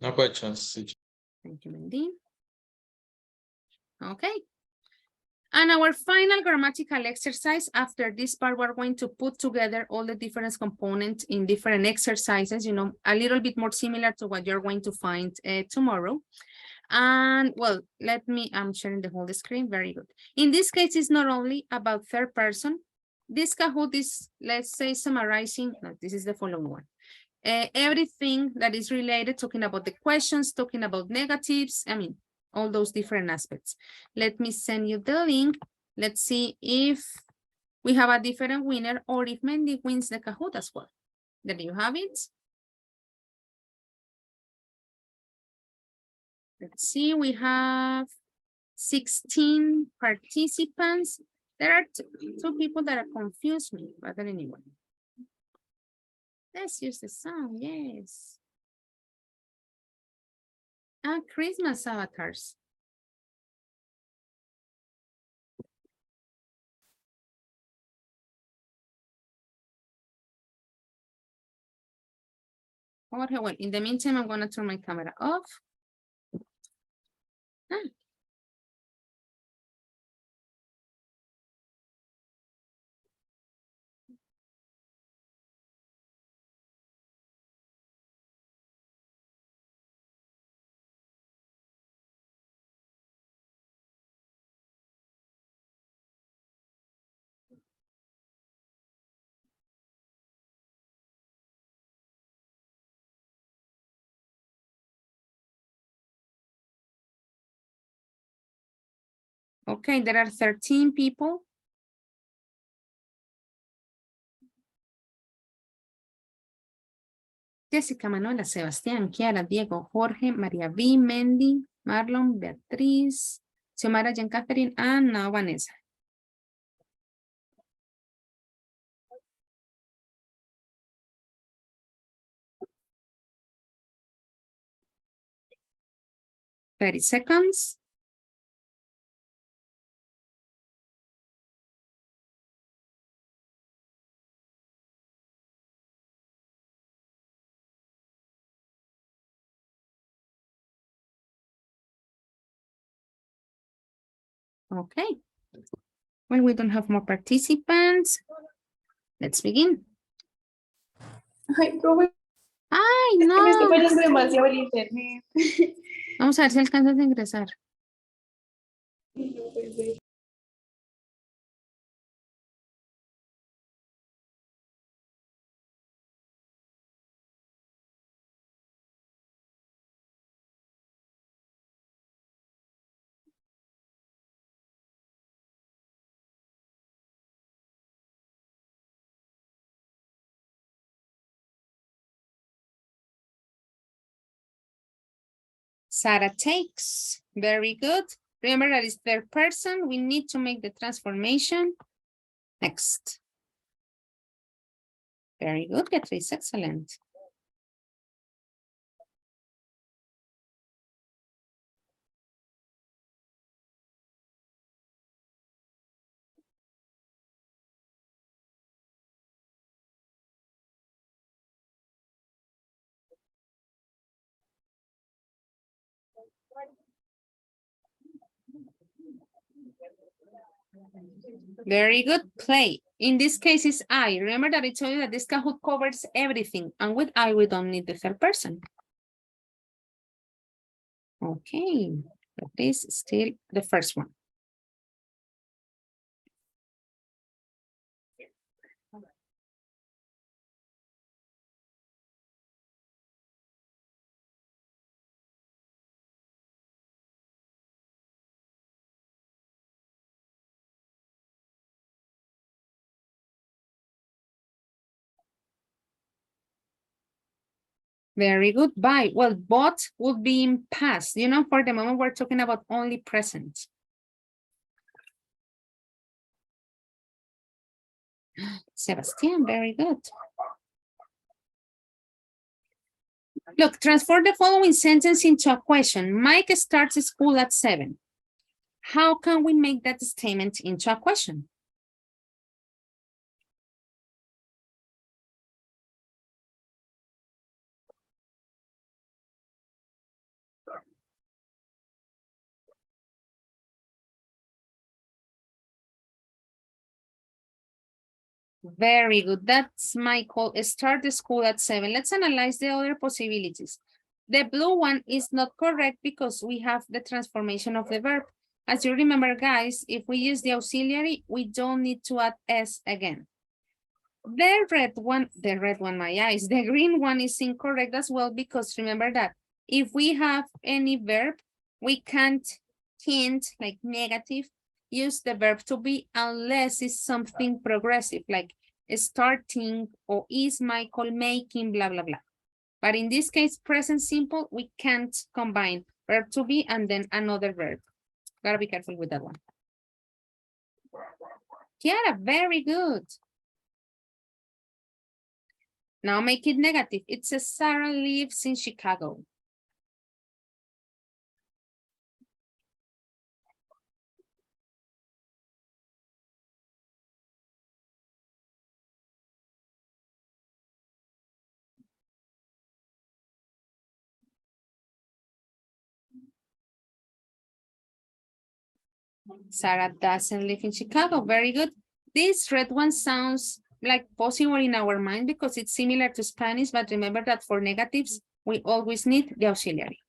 No questions. Thank you, Mandy. Okay. And our final grammatical exercise, after this part, we're going to put together all the different components in different exercises, you know, a little bit more similar to what you're going to find tomorrow. And well, I'm sharing the whole screen. Very good. In this case, it's not only about third person. This Kahoot is, let's say, summarizing. No, this is the following one. Everything that is related, talking about the questions, talking about negatives, I mean, all those different aspects. Let me send you the link. Let's see if we have a different winner or if Mandy wins the Kahoot as well. There you have it. Let's see, we have 16 participants. There are two people that are confused me, but anyway. Let's use the sound, yes. Christmas avatars. Okay, well, in the meantime, I'm gonna turn my camera off. Okay, there are 13 people. Jessica, Manuela, Sebastián, Kiara, Diego, Jorge, María V, Mendy, Marlon, Beatriz, Xiomara, Jean Catherine, and now Vanessa. 30 seconds. Okay. Well, we don't have more participants. Let's begin. Ay, profe, Ay, es que me está no. fallando demasiado el internet. Vamos a ver si alcanzas a ingresar. No puede ser. Sarah takes. Very good. Remember that it's third person. We need to make the transformation. Next. Very good, Beatriz. Excellent. Very good. Play. In this case, it's I. Remember that I told you that this Kahoot covers everything. And with I, we don't need the third person. Okay. But this is still the first one. Very good. Bye. Well, both would be in past. You know, for the moment, we're talking about only present. Sebastian, very good. Look, transform the following sentence into a question. Mike starts school at 7. How can we make that statement into a question? Very good. That's Michael. Start the school at 7. Let's analyze the other possibilities. The blue one is not correct because we have the transformation of the verb. As you remember, guys, if we use the auxiliary, we don't need to add S again. The red one, my eyes, the green one is incorrect as well because remember that if we have any verb, we can't hint like negative, use the verb to be unless it's something progressive like starting or is Michael making, blah, blah, blah. But in this case, present simple, we can't combine verb to be and then another verb. Gotta be careful with that one. Kiara, very good. Now make it negative. It says Sarah lives in Chicago. Sarah doesn't live in Chicago. Very good. This red one sounds like possible in our mind because it's similar to Spanish, but remember that for negatives, we always need the auxiliary.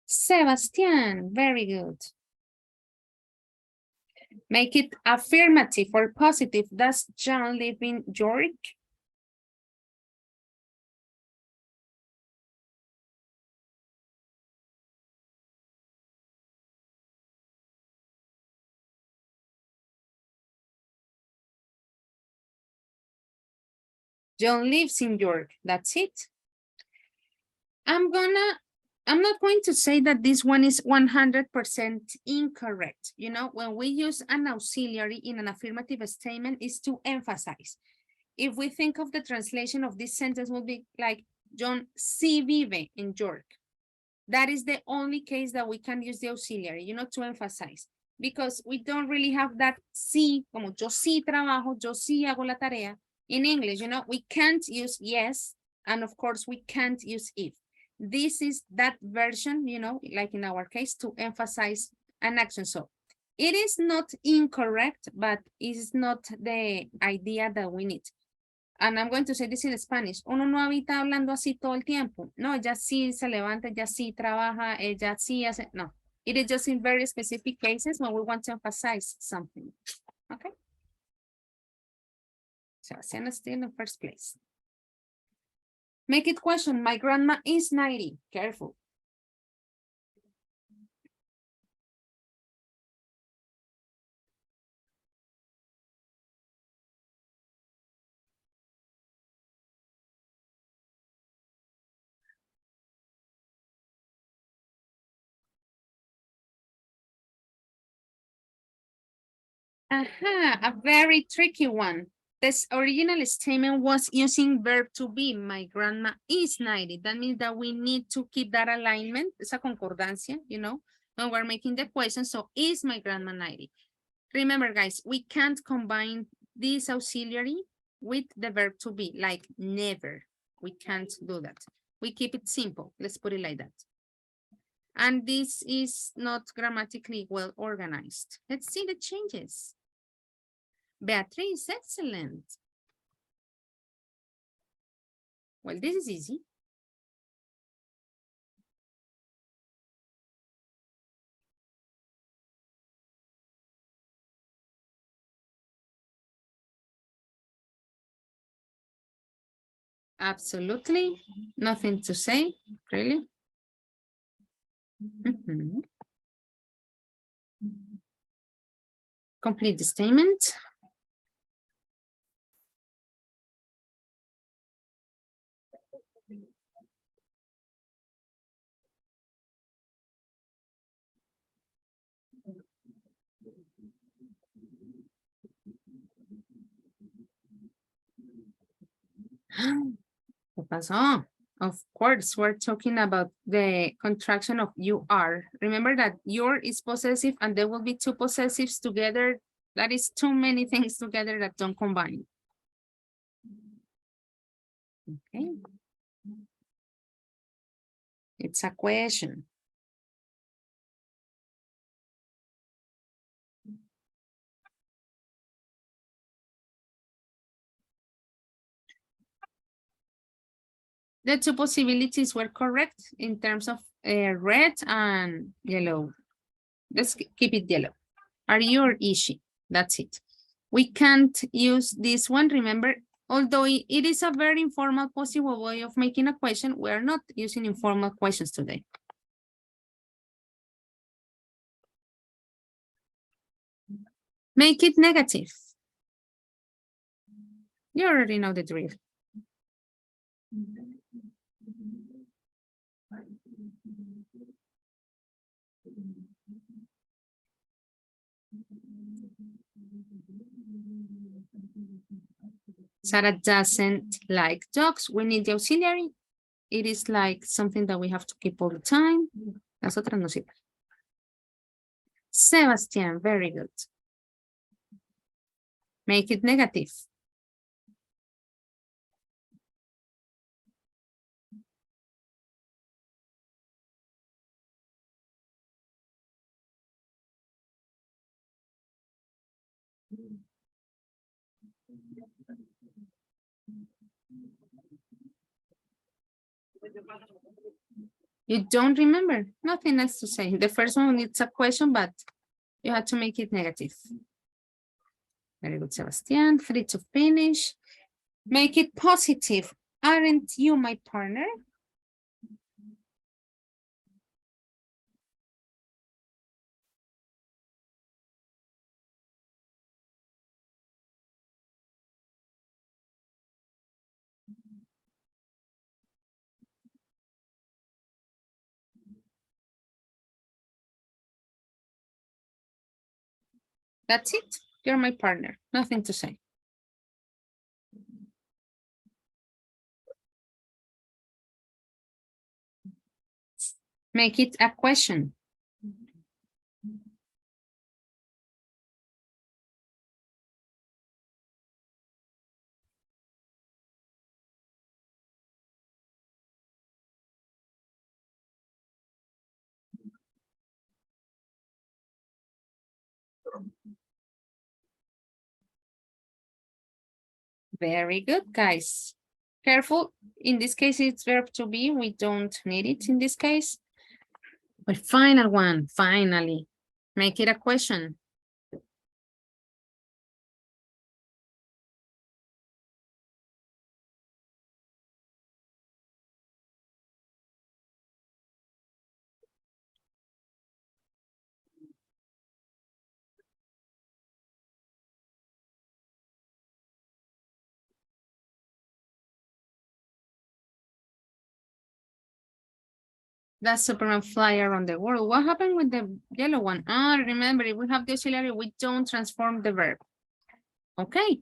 Sebastian, very good. Make it affirmative or positive. Does John live in York? John lives in York. That's it. I'm not going to say that this one is 100% incorrect. You know, when we use an auxiliary in an affirmative statement is to emphasize. If we think of the translation of this sentence will be like, John sí vive in York. that is the only case that we can use the auxiliary, you know, to emphasize. Because we don't really have that sí, como yo sí trabajo, yo sí hago la tarea. In English, you know, we can't use yes, and of course we can't use if. This is that version, you know, like in our case, to emphasize an action. So it is not incorrect, but it's not the idea that we need. And I'm going to say this in Spanish. Uno no habita hablando así todo el tiempo. No, ella sí se levanta, ella sí trabaja, ella sí hace. No, it is just in very specific cases when we want to emphasize something. Okay. Sebastian is still in the first place. Make it question. My grandma is 90. Careful. A very tricky one. This original statement was using verb to be. My grandma is 90. That means that we need to keep that alignment, esa concordancia, you know, when we're making the question. So is my grandma 90? Remember, guys, we can't combine this auxiliary with the verb to be, like never. We can't do that. We keep it simple. Let's put it like that. And this is not grammatically well organized. Let's see the changes. Beatriz, excellent. Well, this is easy. Absolutely nothing to say, really. Complete the statement. ¿Qué pasó? Of course, we're talking about the contraction of you are. Remember that your is possessive and there will be two possessives together. That is too many things together that don't combine. Okay. It's a question. The two possibilities were correct in terms of red and yellow. Let's keep it yellow. Are you or is she? That's it. We can't use this one. Remember, although it is a very informal possible way of making a question, we're not using informal questions today. Make it negative. You already know the drill. Sarah doesn't like dogs. We need the auxiliary. It is like something that we have to keep all the time. Las otras no sirven. Sebastian, very good. Make it negative. You don't remember? Nothing else to say. The first one needs a question, but you have to make it negative. Very good, Sebastian. 3 to finish. Make it positive. Aren't you my partner? That's it. You're my partner. Nothing to say. Make it a question. Very good, guys. Careful. In this case, it's verb to be. We don't need it in this case. But final one, finally. Make it a question. That's Superman fly around the world. What happened with the yellow one? Ah, remember, if we have the auxiliary, we don't transform the verb. Okay.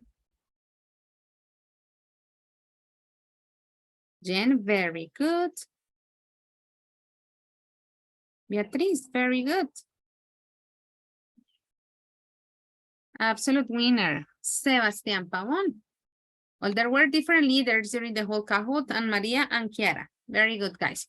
Jen, very good. Beatriz, very good. Absolute winner, Sebastián Pavón. Well, there were different leaders during the whole Kahoot, and Maria and Kiara. Very good, guys.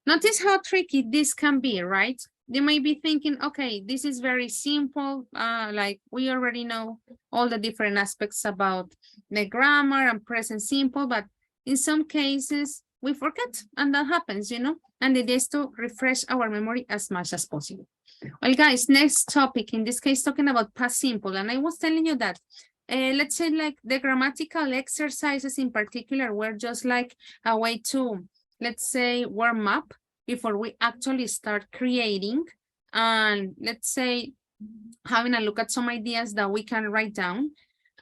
Notice how tricky this can be, right? You may be thinking, okay, this is very simple. Like we already know all the different aspects about the grammar and present simple, but in some cases we forget, and that happens, you know, and it is to refresh our memory as much as possible. Well, guys, next topic, in this case, talking about past simple, and I was telling you that let's say like the grammatical exercises in particular were just like a way to, let's say, warm up before we actually start creating, and let's say having a look at some ideas that we can write down.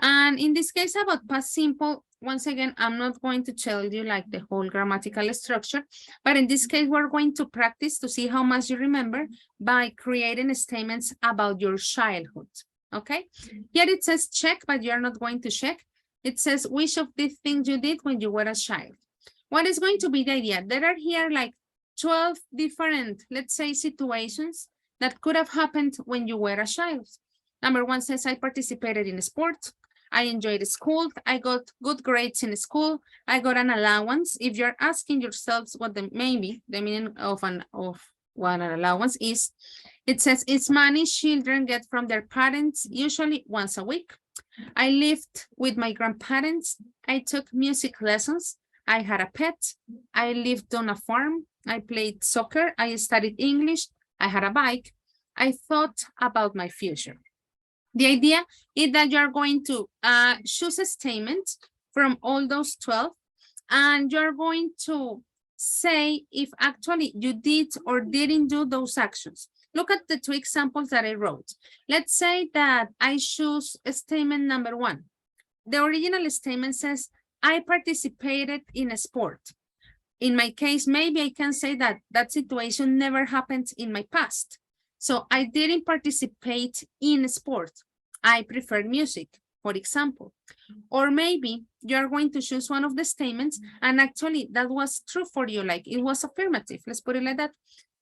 And in this case about past simple, once again, I'm not going to tell you like the whole grammatical structure, but in this case, we're going to practice to see how much you remember by creating statements about your childhood. Okay, here it says check, but you're not going to check. It says which of these things you did when you were a child. What is going to be the idea? There are here like 12 different, let's say, situations that could have happened when you were a child. Number one says I participated in sport. I enjoyed school. I got good grades in school. I got an allowance. If you're asking yourselves what the meaning of what an allowance is, it says it's money children get from their parents, usually once a week. I lived with my grandparents. I took music lessons. I had a pet. I lived on a farm. I played soccer. I studied English. I had a bike. I thought about my future. The idea is that you're going to choose a statement from all those 12, and you're going to say if actually you did or didn't do those actions. Look at the two examples that I wrote. Let's say that I choose statement number one. The original statement says, I participated in a sport. In my case, maybe I can say that that situation never happened in my past. So I didn't participate in sport. I prefer music, for example. Or maybe you're going to choose one of the statements and actually that was true for you, like it was affirmative. Let's put it like that.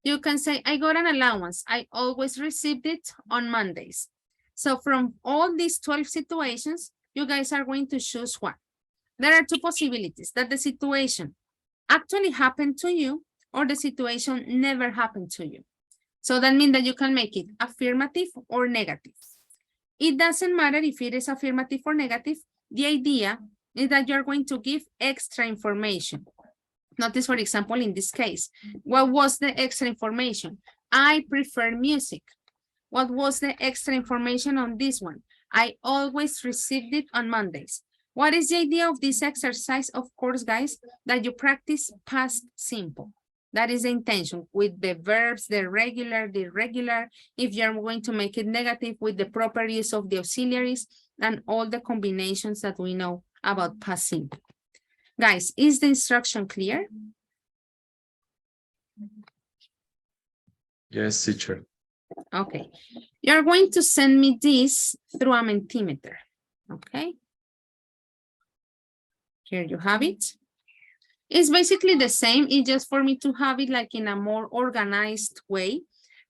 You can say, I got an allowance. I always received it on Mondays. So from all these 12 situations, you guys are going to choose one. There are two possibilities, that the situation actually happened to you or the situation never happened to you. So that means that you can make it affirmative or negative. It doesn't matter if it is affirmative or negative. The idea is that you're going to give extra information. Notice, for example, in this case, what was the extra information? I prefer music. What was the extra information on this one? I always received it on Mondays. What is the idea of this exercise? Of course, guys, that you practice past simple. That is the intention with the verbs, the regular, the irregular. If you're going to make it negative with the proper use of the auxiliaries and all the combinations that we know about past simple. Guys, is the instruction clear? Yes, teacher. Okay. You're going to send me this through a Mentimeter. Okay. Here you have it. It's basically the same. It's just for me to have it like in a more organized way.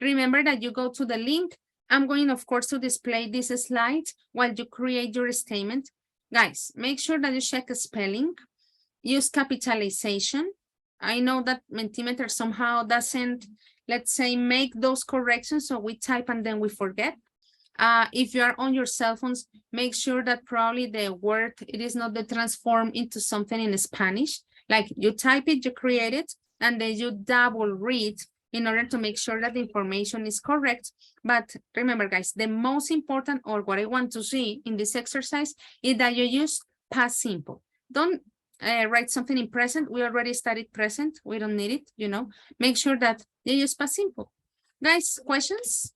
Remember that you go to the link. I'm going, of course, to display this slide while you create your statement. Guys, make sure that you check spelling. Use capitalization. I know that Mentimeter somehow doesn't, let's say, make those corrections, so we type and then we forget. If you are on your cell phones, make sure that probably the word, it is not the transform into something in Spanish. Like you type it, you create it, and then you double read in order to make sure that the information is correct. But remember, guys, the most important, or what I want to see in this exercise, is that you use past simple. Don't write something in present. We already studied present. We don't need it, you know. Make sure that you use past simple. Guys, questions?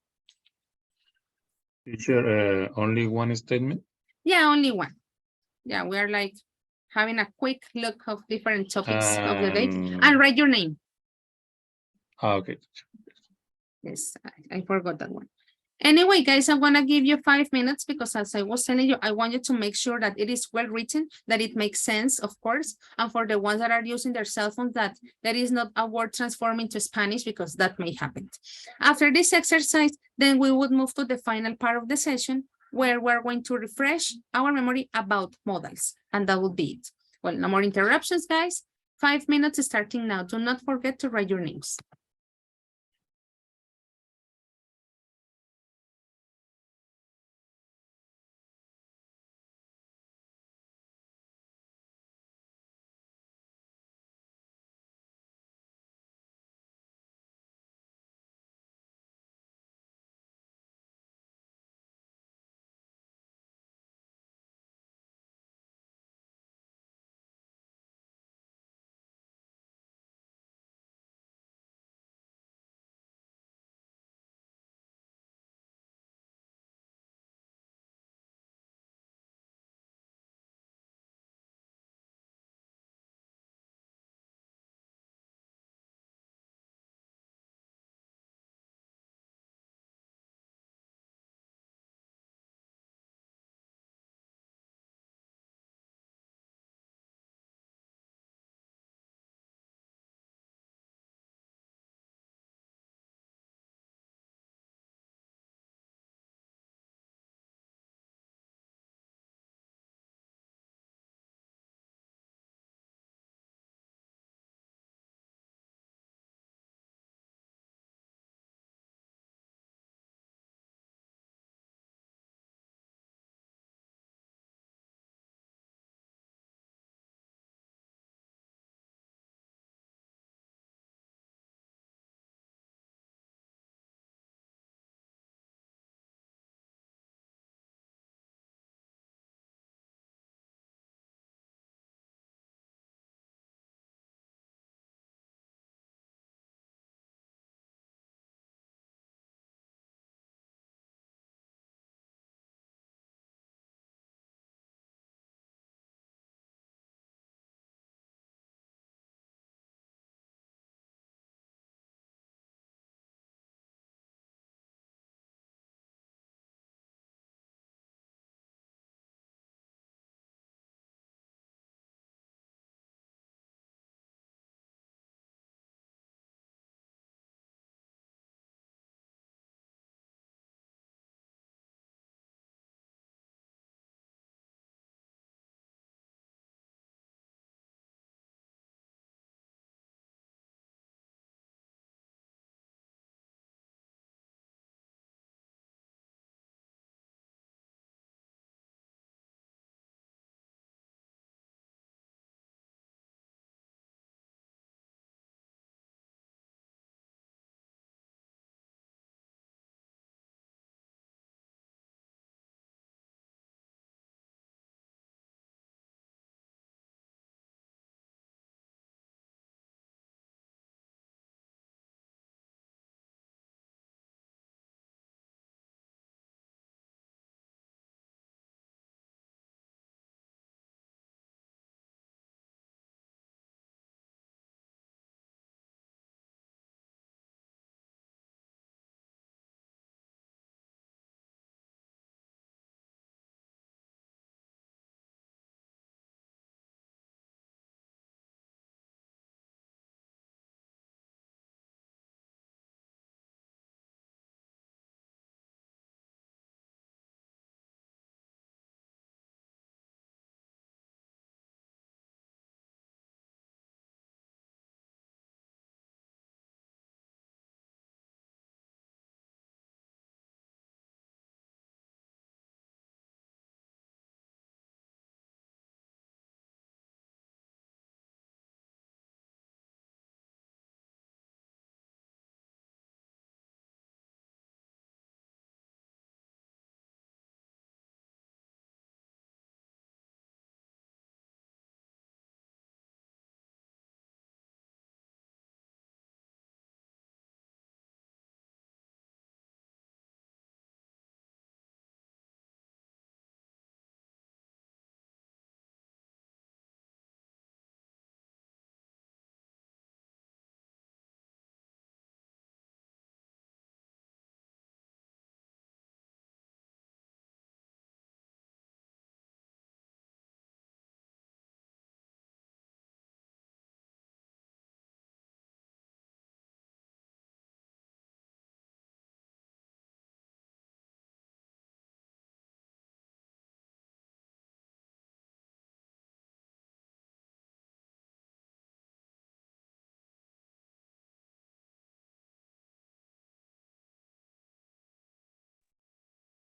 Teacher, only one statement? Yeah, only one. Yeah, we are like having a quick look of different topics of the day. And write your name. Okay. Yes, I forgot that one. Anyway, guys, I'm gonna give you 5 minutes because as I was telling you, I want you to make sure that it is well written, that it makes sense, of course. And for the ones that are using their cell phones, that there is not a word transformed into Spanish because that may happen. After this exercise, then we would move to the final part of the session where we're going to refresh our memory about modals. And that will be it. Well, no more interruptions, guys. 5 minutes starting now. Do not forget to write your names.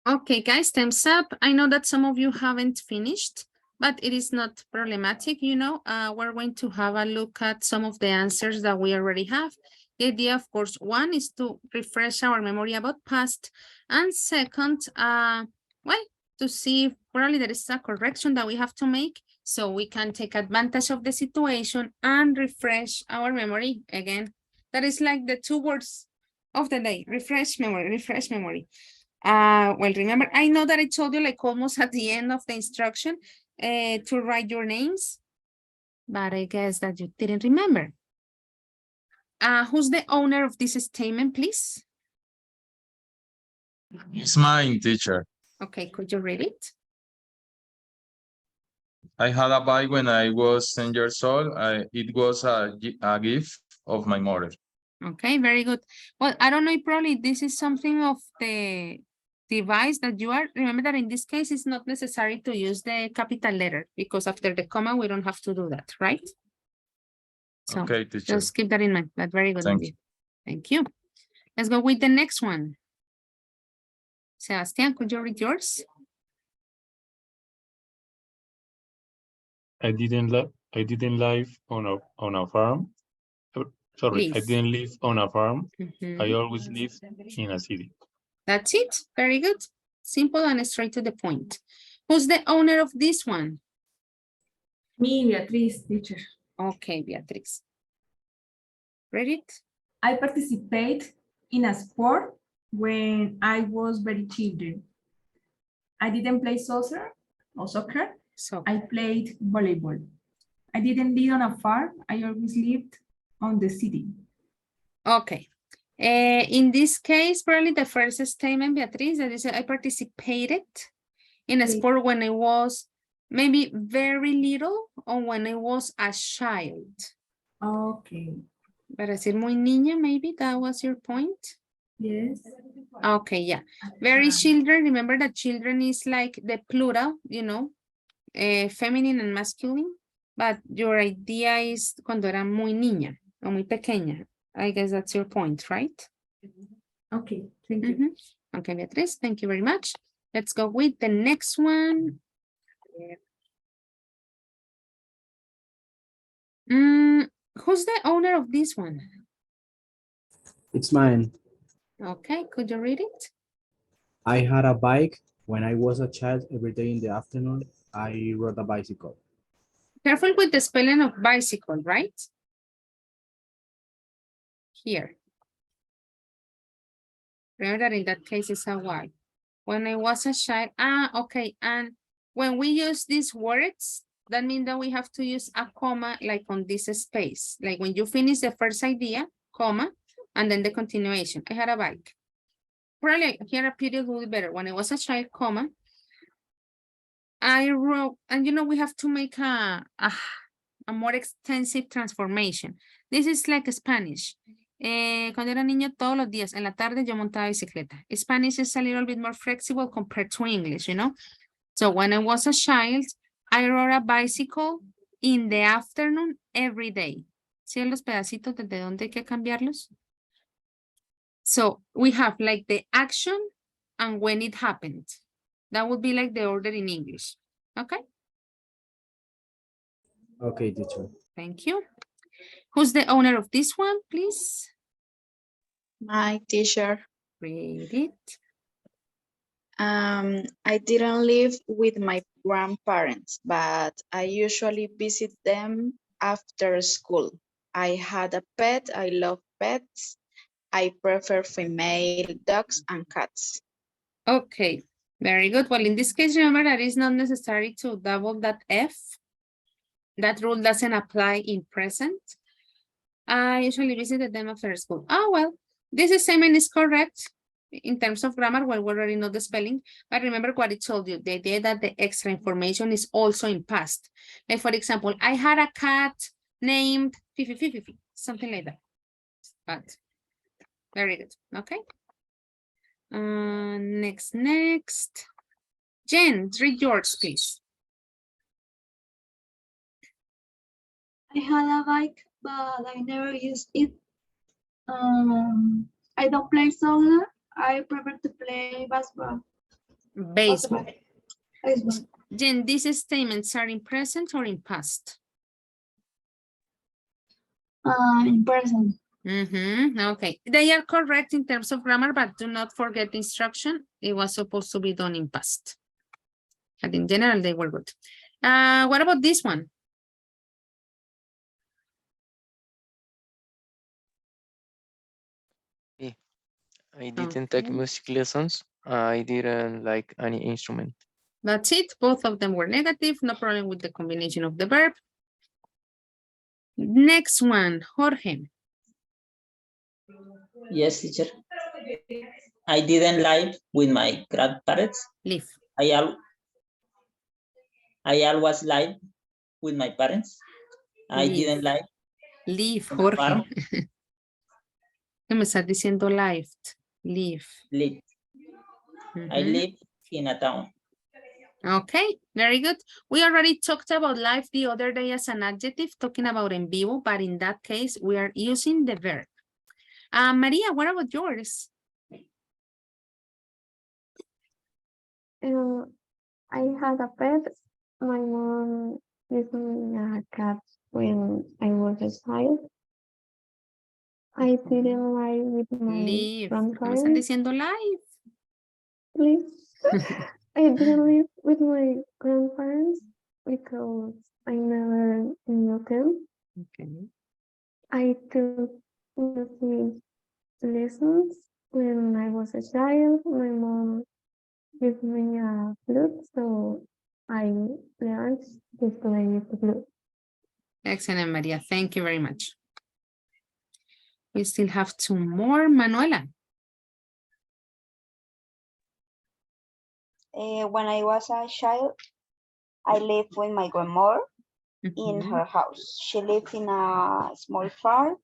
Okay, guys, thumbs up. I know that some of you haven't finished, but it is not problematic, you know. We're going to have a look at some of the answers that we already have. The idea, of course, one is to refresh our memory about past, and second, well, to see if probably there is a correction that we have to make so we can take advantage of the situation and refresh our memory. Again, that is like the 2 words of the day: refresh memory, refresh memory. Well, remember, I know that I told you like almost at the end of the instruction to write your names, but I guess that you didn't remember. Who's the owner of this statement, please? It's my teacher. Okay, could you read it? I had a bike when I was 10 years old. It was a gift of my mother. Okay, very good. Well, I don't know if probably this is something of the device that you are. Remember that in this case, it's not necessary to use the capital letter because after the comma, we don't have to do that, right? So Okay, teacher. just keep that in mind. That's very good. Thank you. Thank you. Let's go with the next one. Sebastian, could you read yours? I didn't live on a farm. Sorry, I Please. didn't live on a farm. Mhm. I always lived in a city. That's it. Very good. Simple and straight to the point. Who's the owner of this one? Me, Beatriz, teacher. Okay, Beatriz. Read it. I participate in a sport when I was very children. I didn't play soccer or soccer. So I played volleyball. I didn't live on a farm. I always lived on the city. okay. In this case, probably the first statement, Beatriz, that is I participated in a Okay. sport when I was maybe very little or when I was a child. Okay. Para ser muy niña, maybe that was your point. Yes. Okay, yeah. Very children, remember that children is like the plural, you know, feminine and masculine, but your idea is cuando era muy niña o muy pequeña. I guess that's your point, right? Okay, thank you. Okay, Beatriz, thank you very much. Let's go with the next one. Who's the owner of this one? It's mine. Okay, could you read it? I had a bike when I was a child. Every day in the afternoon, I rode a bicycle. Careful with the spelling of bicycle, right? Here. Remember that in that case it's a Y. When I was a child, okay. And when we use these words, that means that we have to use a comma like on this space. Like when you finish the first idea, comma, and then the continuation. I had a bike. Probably here a period will be better. When I was a child, comma, I wrote, and you know, we have to make a more extensive transformation. This is like Spanish. Cuando era niño, todos los días, en la tarde, yo montaba bicicleta. Spanish is a little bit more flexible compared to English, you know? So when I was a child, I rode a bicycle in the afternoon every day. ¿Sí los pedacitos desde dónde hay que cambiarlos? So we have like the action and when it happened. That would be like the order in English. Okay? Okay, teacher. Thank you. Who's the owner of this one, please? My teacher. Read it. I didn't live with my grandparents, but I usually visit them after school. I had a pet. I love pets. I prefer female dogs and cats. Okay, very good. Well, in this case, remember that it's not necessary to double that F. That rule doesn't apply in present. I usually visited them after school. Oh, well, this statement is correct in terms of grammar, well, we already know the spelling, but remember what it told you, the idea that the extra information is also in past. Like, for example, I had a cat named Fifi, Fifi, Fifi, something like that. But very good, okay. Next. Jen, read yours, please. I had a bike, but I never used it. I don't play soccer. I prefer to play basketball. Baseball. Baseball. Jen, these statements are in present or in past? In present. Okay, they are correct in terms of grammar, but do not forget the instruction. It was supposed to be done in past. And in general, they were good. What about this one? I didn't take music lessons. I didn't like any instrument. That's it. Both of them were negative. No problem with the combination of the verb. Next one, Jorge. Yes, teacher. I didn't live with my grandparents. Live. I always live with my parents. I didn't live. Live, on a Jorge. farm. ¿Qué me estás diciendo lived? Live. Live. I live in a town. Okay, very good. We already talked about live the other day as an adjective, talking about en vivo, but in that case, we are using the verb. Maria, what about yours? I had a pet. My mom gave me a cat when I was a child. I didn't live with my grandparents. ¿Me están diciendo live? Please. I didn't live with my grandparents because I never knew them. Okay. I took music lessons when I was a child. My mom gave me a flute, so I learned to play the flute. Excellent, Maria. Thank you very much. We still have two more. Manuela. When I was a child, I lived with my grandmother in her house. She lived in a small farm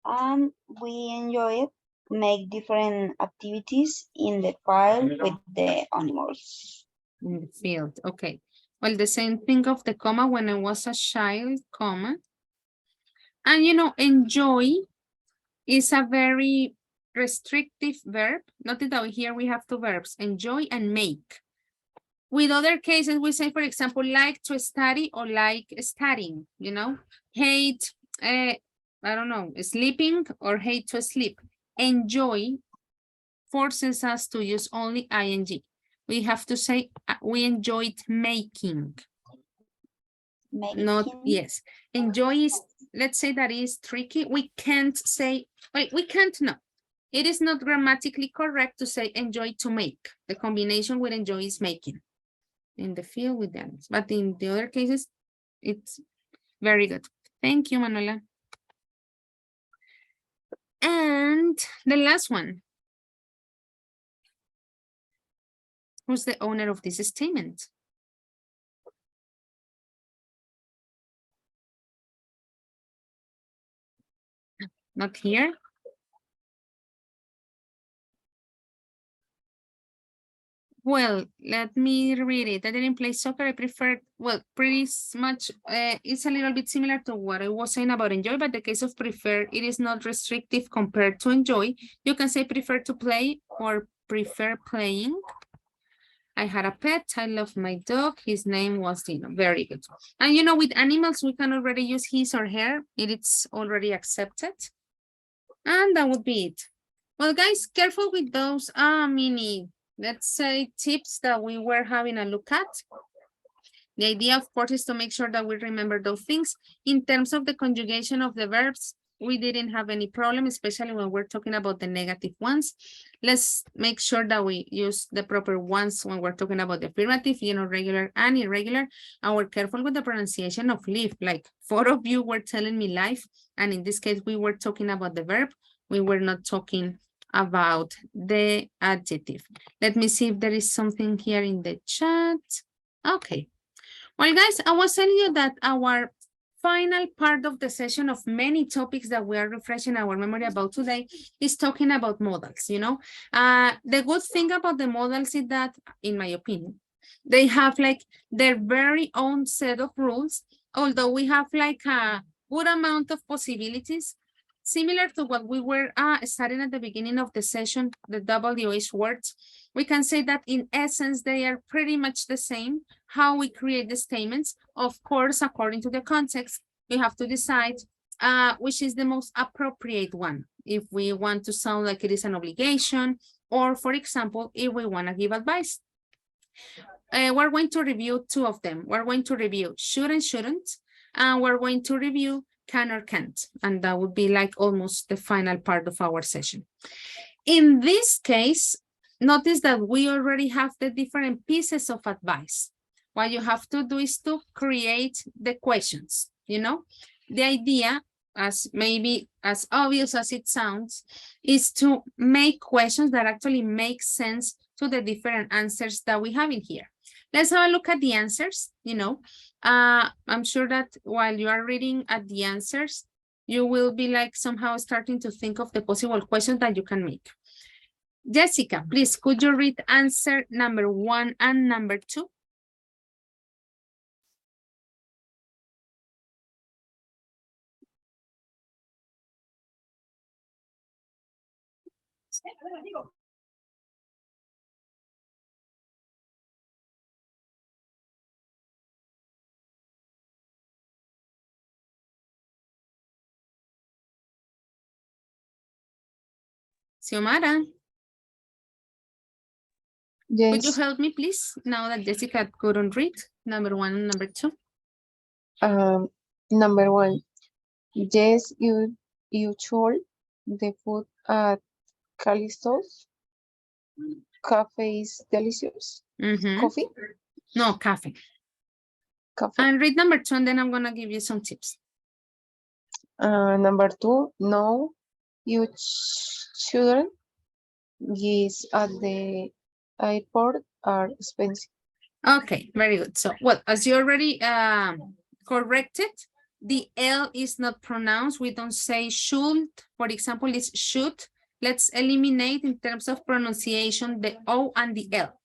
and we enjoyed make different activities in the farm with the animals. In the field, okay. Well, the same thing of the comma when I was a child, comma. And you know, enjoy is a very restrictive verb. Notice that here we have two verbs, enjoy and make. With other cases, we say, for example, like to study or like studying, you know, hate, I don't know, sleeping or hate to sleep. Enjoy forces us to use only ing. We have to say we enjoyed making. Not, yes. Enjoy is, let's say that is tricky. We can't say, wait, we can't know. It is not grammatically correct to say enjoy to make. The combination with enjoy is making. In the field with them. But in the other cases, it's very good. Thank you, Manuela. And the last one. Who's the owner of this statement? Not here. Well, let me read it. I didn't play soccer. I prefer, well, pretty much, it's a little bit similar to what I was saying about enjoy, but the case of prefer, it is not restrictive compared to enjoy. You can say prefer to play or prefer playing. I had a pet. I love my dog. His name was Dino. Very good. And you know, with animals, we can already use his or her. It's already accepted. And that would be it. Well, guys, careful with those mini, let's say, tips that we were having a look at. The idea, of course, is to make sure that we remember those things. In terms of the conjugation of the verbs, we didn't have any problem, especially when we're talking about the negative ones. Let's make sure that we use the proper ones when we're talking about the affirmative, you know, regular and irregular. And we're careful with the pronunciation of live. Like 4 of you were telling me life. And in this case, we were talking about the verb. We were not talking about the adjective. Let me see if there is something here in the chat. Okay. Well, guys, I was telling you that our final part of the session of many topics that we are refreshing our memory about today is talking about modals, you know. The good thing about the modals is that, in my opinion, they have like their very own set of rules, although we have like a good amount of possibilities. Similar to what we were studying at the beginning of the session, the WH words, we can say that in essence, they are pretty much the same. How we create the statements, of course, according to the context, we have to decide which is the most appropriate one. If we want to sound like it is an obligation, or for example, if we want to give advice. We're going to review two of them. We're going to review should and shouldn't, and we're going to review can or can't. And that would be like almost the final part of our session. In this case, notice that we already have the different pieces of advice. What you have to do is to create the questions, you know? The idea, as maybe as obvious as it sounds, is to make questions that actually make sense to the different answers that we have in here. Let's have a look at the answers. You know, I'm sure that while you are reading at the answers, you will be like somehow starting to think of the possible questions that you can make. Jessica, please, could you read answer number 1 and number 2? Xiomara. Yes. Could you help me, please, now that Jessica couldn't read number 1 and number 2? Number 1. Yes, you should. The food at Callisto's cafe is delicious. Coffee? No, coffee. Coffee. And read number 2, and then I'm gonna give you some tips. Number 2. No, you shouldn't. Yes, at the airport are expensive. Okay, very good. So, well, as you already corrected, the L is not pronounced. We don't say should. For example, it's should. Let's eliminate in terms of pronunciation the O and the L.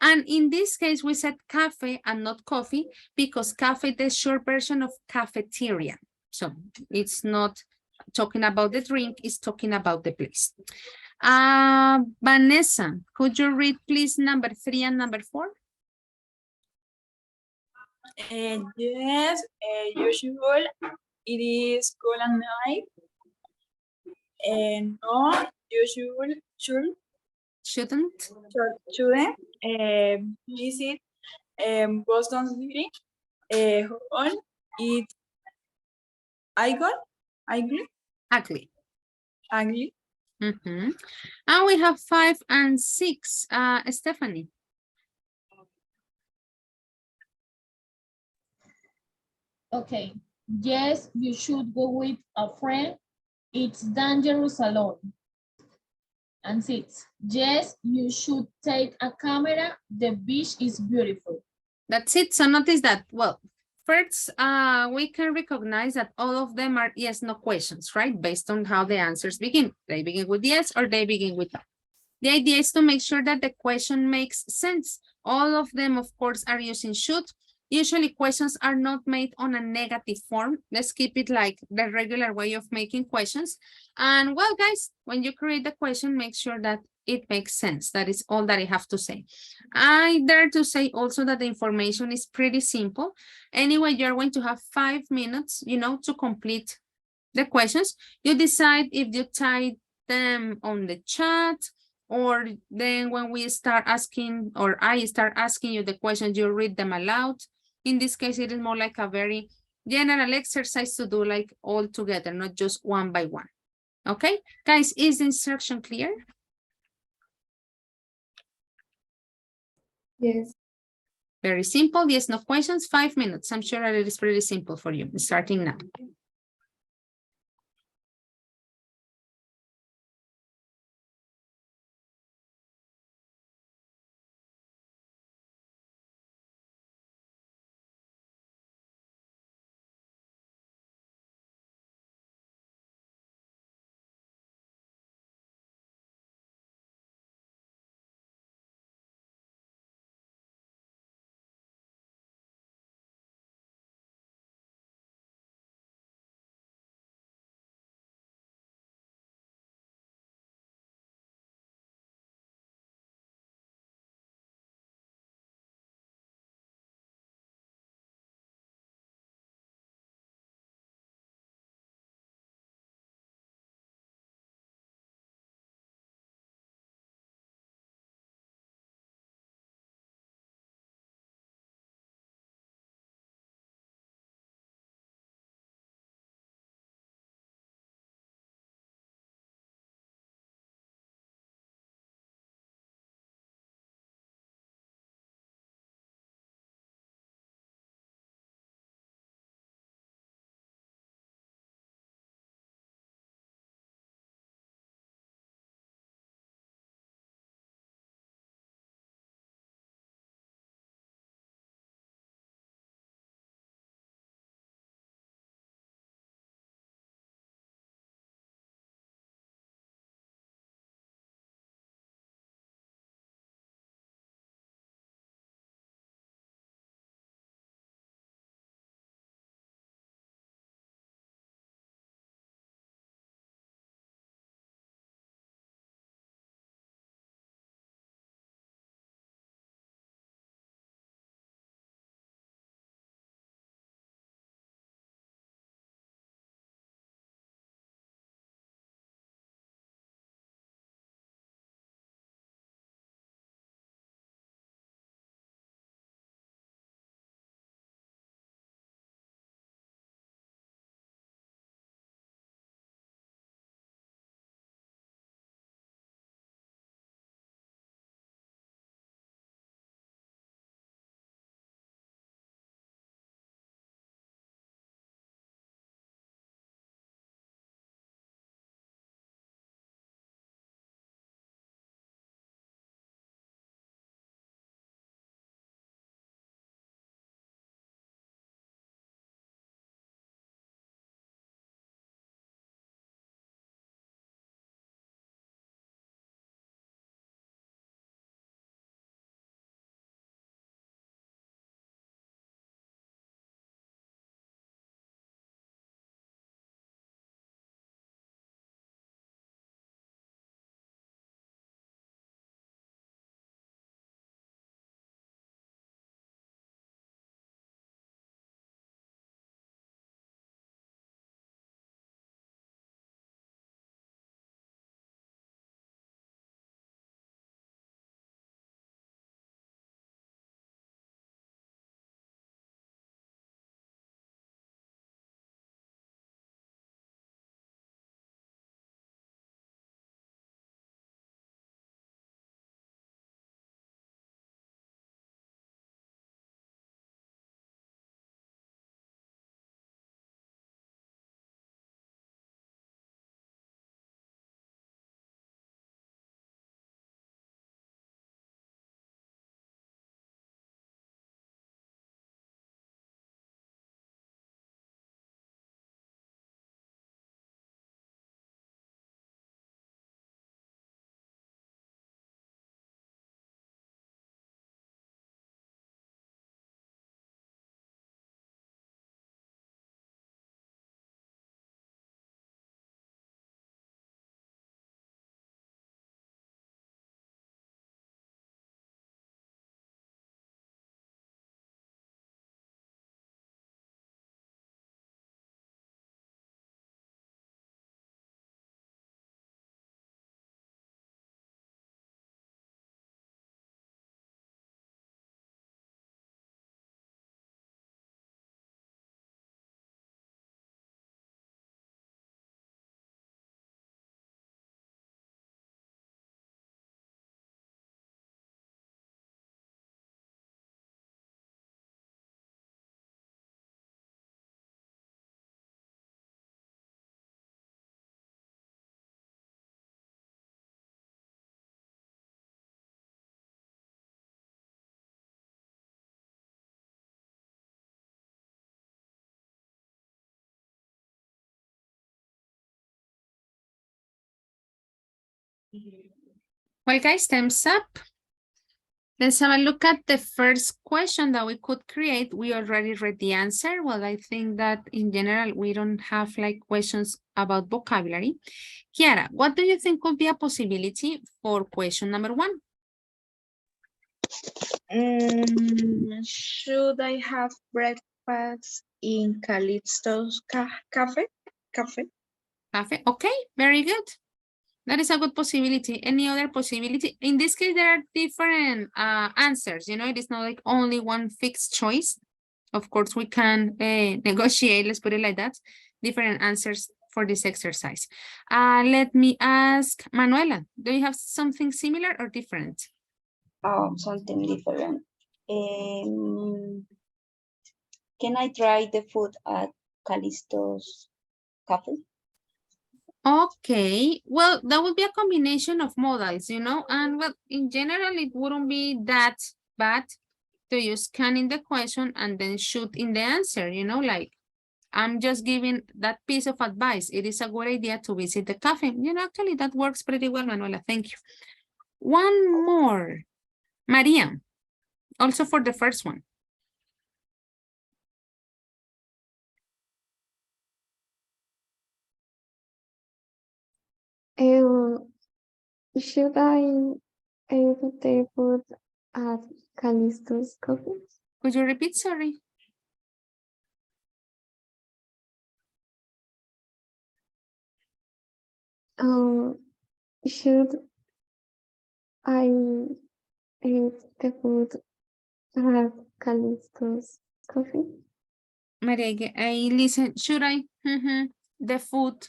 And in this case, we said cafe and not coffee because cafe is the short version of cafeteria. So it's not talking about the drink, it's talking about the place. Vanessa, could you read please number 3 and number 4? Yes, usual. It is cool and night. And no, you shouldn't visit Boston City. On it ugly. And we have 5 and 6. Stephanie. Okay. Yes, you should go with a friend. It's dangerous alone. And 6. Yes, you should take a camera. The beach is beautiful. That's it. So notice that, well, first, we can recognize that all of them are yes, no questions, right? Based on how the answers begin. They begin with yes or they begin with no. The idea is to make sure that the question makes sense. All of them, of course, are using should. Usually questions are not made on a negative form. Let's keep it like the regular way of making questions. And well, guys, when you create the question, make sure that it makes sense. That is all that I have to say. I dare to say also that the information is pretty simple. Anyway, you're going to have 5 minutes, you know, to complete the questions. You decide if you type them on the chat, or then when we start asking, or I start asking you the questions, you read them aloud. In this case, it is more like a very general exercise to do like all together, not just one by one. Okay, guys, is the instruction clear? Yes. Very simple. Yes, no questions, 5 minutes. I'm sure that it is pretty simple for you, starting now. Well, guys, time's up. Let's have a look at the first question that we could create. We already read the answer. Well, I think that in general, we don't have like questions about vocabulary. Kiara, what do you think could be a possibility for question number 1? Should I have breakfast in Calixto's cafe? Cafe. Okay, very good. That is a good possibility. Any other possibility? In this case, there are different answers. You know, it is not like only one fixed choice. Of course, we can negotiate, let's put it like that, different answers for this exercise. Let me ask Manuela, do you have something similar or different? Oh, something different. Can I try the food at Callisto's cafe? Okay, well, that would be a combination of modals, you know, and well, in general, it wouldn't be that bad to use scan in the question and then shoot in the answer, you know, like I'm just giving that piece of advice. It is a good idea to visit the cafe. You know, actually that works pretty well, Manuela. Thank you. One more. Maria, also for the first one. Should I eat the food at Callisto's coffee? Could you repeat, sorry? Should I eat the food at Callisto's coffee? Maria, I listen. Should I? The food.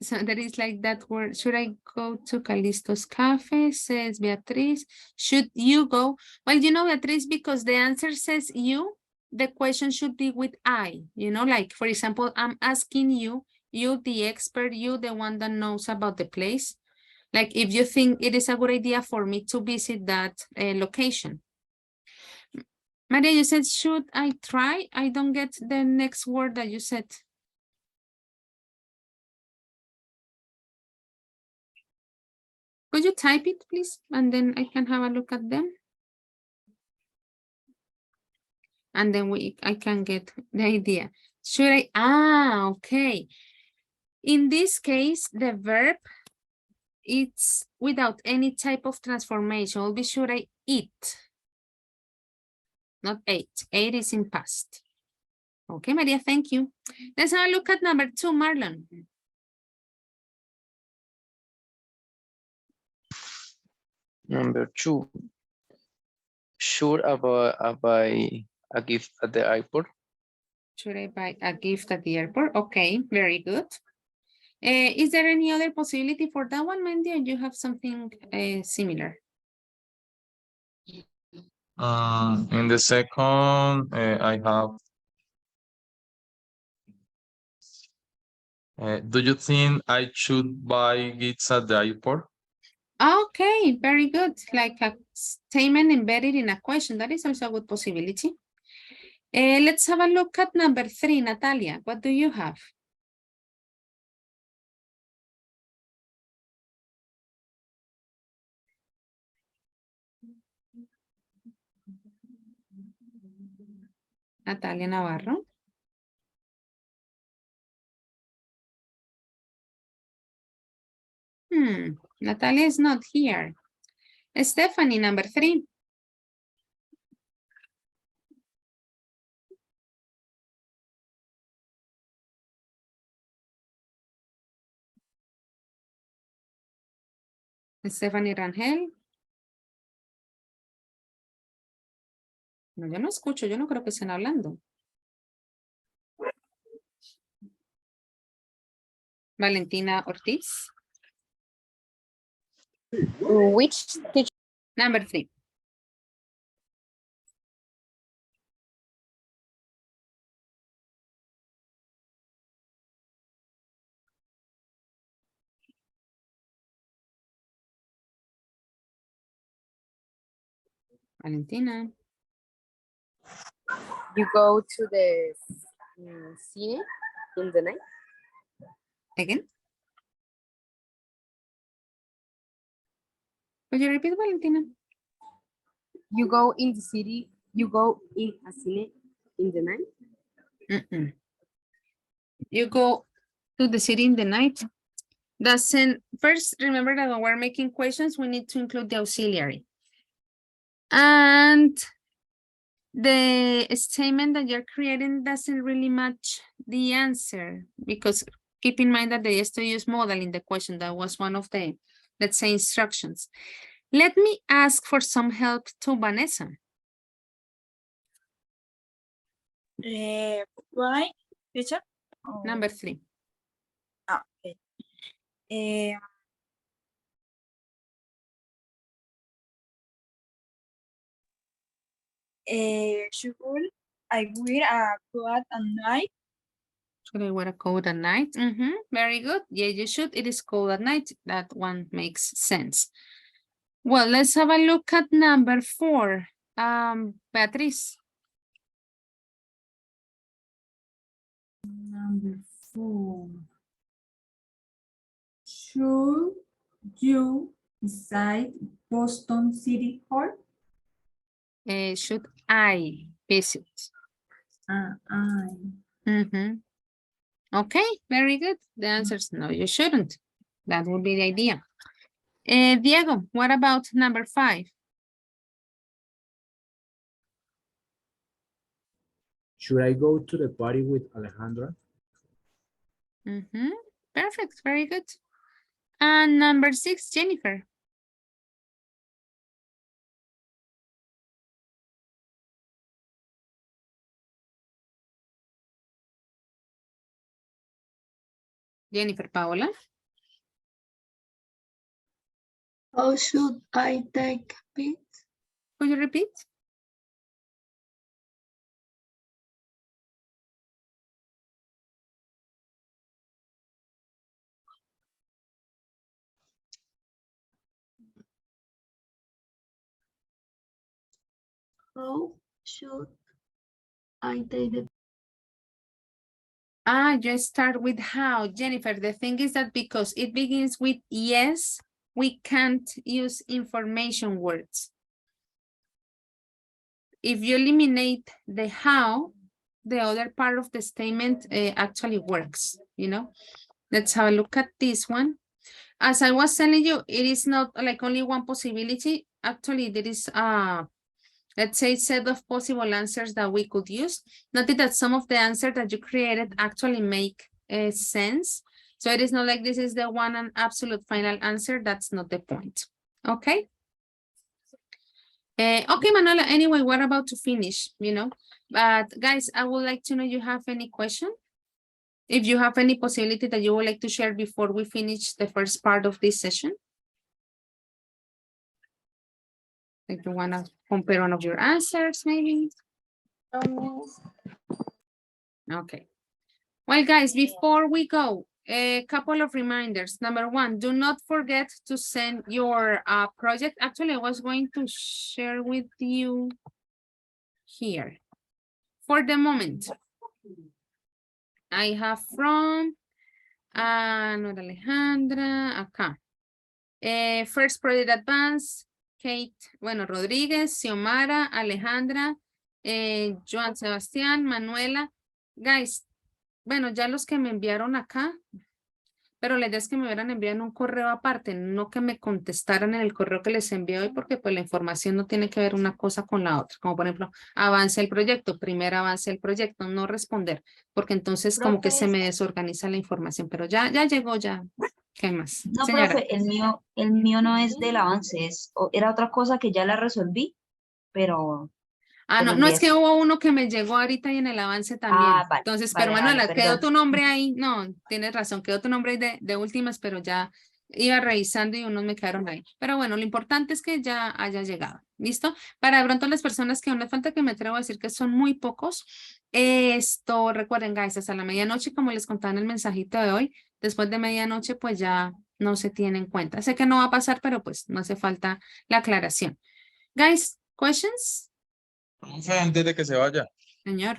So there is like that word. Should I go to Callisto's cafe? Says Beatriz. Should you go? Well, you know, Beatriz, because the answer says you, the question should be with I. You know, like, for example, I'm asking you, you the expert, you the one that knows about the place. Like, if you think it is a good idea for me to visit that location. Maria, you said, should I try? I don't get the next word that you said. Could you type it, please? And then I can have a look at them. And then I can get the idea. Should I? Okay. In this case, the verb, it's without any type of transformation. Will be should I eat? Not ate. Ate is in past. Okay, Maria, thank you. Let's have a look at number 2, Marlon. Number 2. Should I buy a gift at the airport? Should I buy a gift at the airport? Okay, very good. Is there any other possibility for that one, Mandy, or you have something similar? In the second, I have. Do you think I should buy gifts at the airport? Okay, very good. Like a statement embedded in a question. That is also a good possibility. Let's have a look at number 3, Natalia. What do you have? Natalia Navarro. Natalia is not here. Stephanie, number 3. Stephanie Rangel. No, yo no escucho, yo no creo que estén hablando. Valentina Ortiz. Which teacher? Number 3. Valentina. You go to the cine in the night? Again? Could you repeat, Valentina? You go in the city, you go in a cine in the night? Mm-mm. You go to the city in the night. Doesn't, first, remember that when we're making questions, we need to include the auxiliary. And the statement that you're creating doesn't really match the answer, because keep in mind that they used to use modal in the question. That was one of the, let's say, instructions. Let me ask for some help to Vanessa. Why, teacher? Number 3. Okay. Should I wear a coat at night? Should I wear a coat at night? Very good. Yeah, you should. It is cold at night. That one makes sense. Well, let's have a look at number 4. Beatriz. Number 4. Should you visit Boston City Hall? Should I visit? Okay, very good. The answer is no, you shouldn't. That would be the idea. Diego, what about number 5? Should I go to the party with Alejandra? Perfect, very good. And number 6, Jennifer. Jennifer Paola. How should I take it? Could you repeat? How should I take it? You start with how, Jennifer. The thing is that because it begins with yes, we can't use information words. If you eliminate the how, the other part of the statement actually works, you know. Let's have a look at this one. As I was telling you, it is not like only one possibility. Actually, there is let's say, set of possible answers that we could use. Notice that some of the answers that you created actually make sense. So it is not like this is the one and absolute final answer. That's not the point. Okay. Okay, Manuela, anyway, we're about to finish, you know. But guys, I would like to know, you have any question? If you have any possibility that you would like to share before we finish the first part of this session. Like you want to compare one of your answers, maybe? Okay. Well, guys, before we go, a couple of reminders. Number 1, do not forget to send your project. Actually, I was going to share with you here. For the moment, I have from Nora Alejandra, acá. First project advance, Kate, bueno, Rodríguez, Xiomara, Alejandra, Joan Sebastián, Manuela. Guys, bueno, ya los que me enviaron acá, pero la idea es que me hubieran enviado en un correo aparte, no que me contestaran en el correo que les envié hoy, porque pues la información no tiene que ver una cosa con la otra. Como por ejemplo, avance el proyecto, primer avance el proyecto, no responder, porque entonces como que se me desorganiza la información, pero ya llegó ya. ¿Qué más? No, Señora. profe, el mío no es del avance, era otra cosa que ya la resolví, pero... No es que hubo uno que me llegó ahorita y en el avance también. Vale, Entonces, vale, pero Manuela, vale, quedó perdón. tu nombre ahí. No, tienes razón, quedó tu nombre ahí de últimas, pero ya iba revisando y unos me quedaron ahí. Pero bueno, lo importante es que ya haya llegado. ¿Listo? Para de pronto las personas que aún les falta, que me atrevo a decir que son muy pocos. Recuerden, guys, hasta la medianoche, como les contaba en el mensajito de hoy, después de medianoche, pues ya no se tiene en cuenta. Sé que no va a pasar, pero pues no hace falta la aclaración. Guys, questions? Profe, antes de que se vaya. Señor.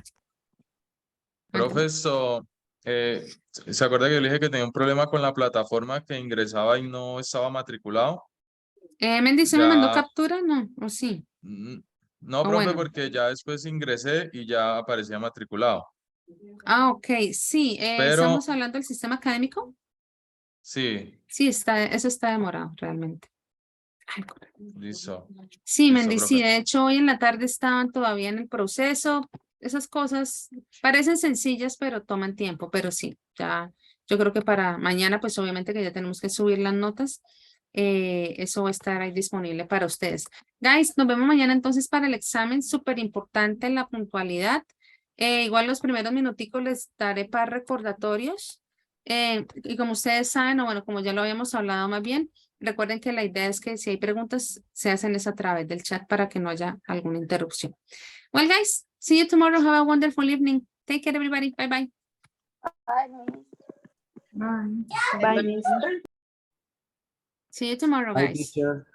Profesor, ¿se acuerda que yo le dije que tenía un problema con la plataforma que ingresaba y no estaba matriculado? Mendición me mandó Ya, captura, ¿no? ¿O sí? no, Ah, profe, bueno. porque ya después ingresé y ya aparecía matriculado. Ah, ok, sí, Pero, estamos hablando del sistema académico. sí, Sí, eso está demorado realmente. listo. Sí, Listo, Mendy, sí, profe. de hecho hoy en la tarde estaban todavía en el proceso. Esas cosas parecen sencillas, pero toman tiempo, pero sí, ya yo creo que para mañana, pues obviamente que ya tenemos que subir las notas, eso va a estar ahí disponible para ustedes. Guys, nos vemos mañana entonces para el examen, súper importante la puntualidad. Igual los primeros minuticos les daré para recordatorios. Y como ustedes saben, o bueno, como ya lo habíamos hablado más bien, recuerden que la idea es que si hay preguntas, se hacen es a través del chat para que no haya alguna interrupción. Well, guys, see you tomorrow. Have a wonderful evening. Take care, everybody. Bye bye. Bye. Bye. See you tomorrow, Bye, guys. teacher.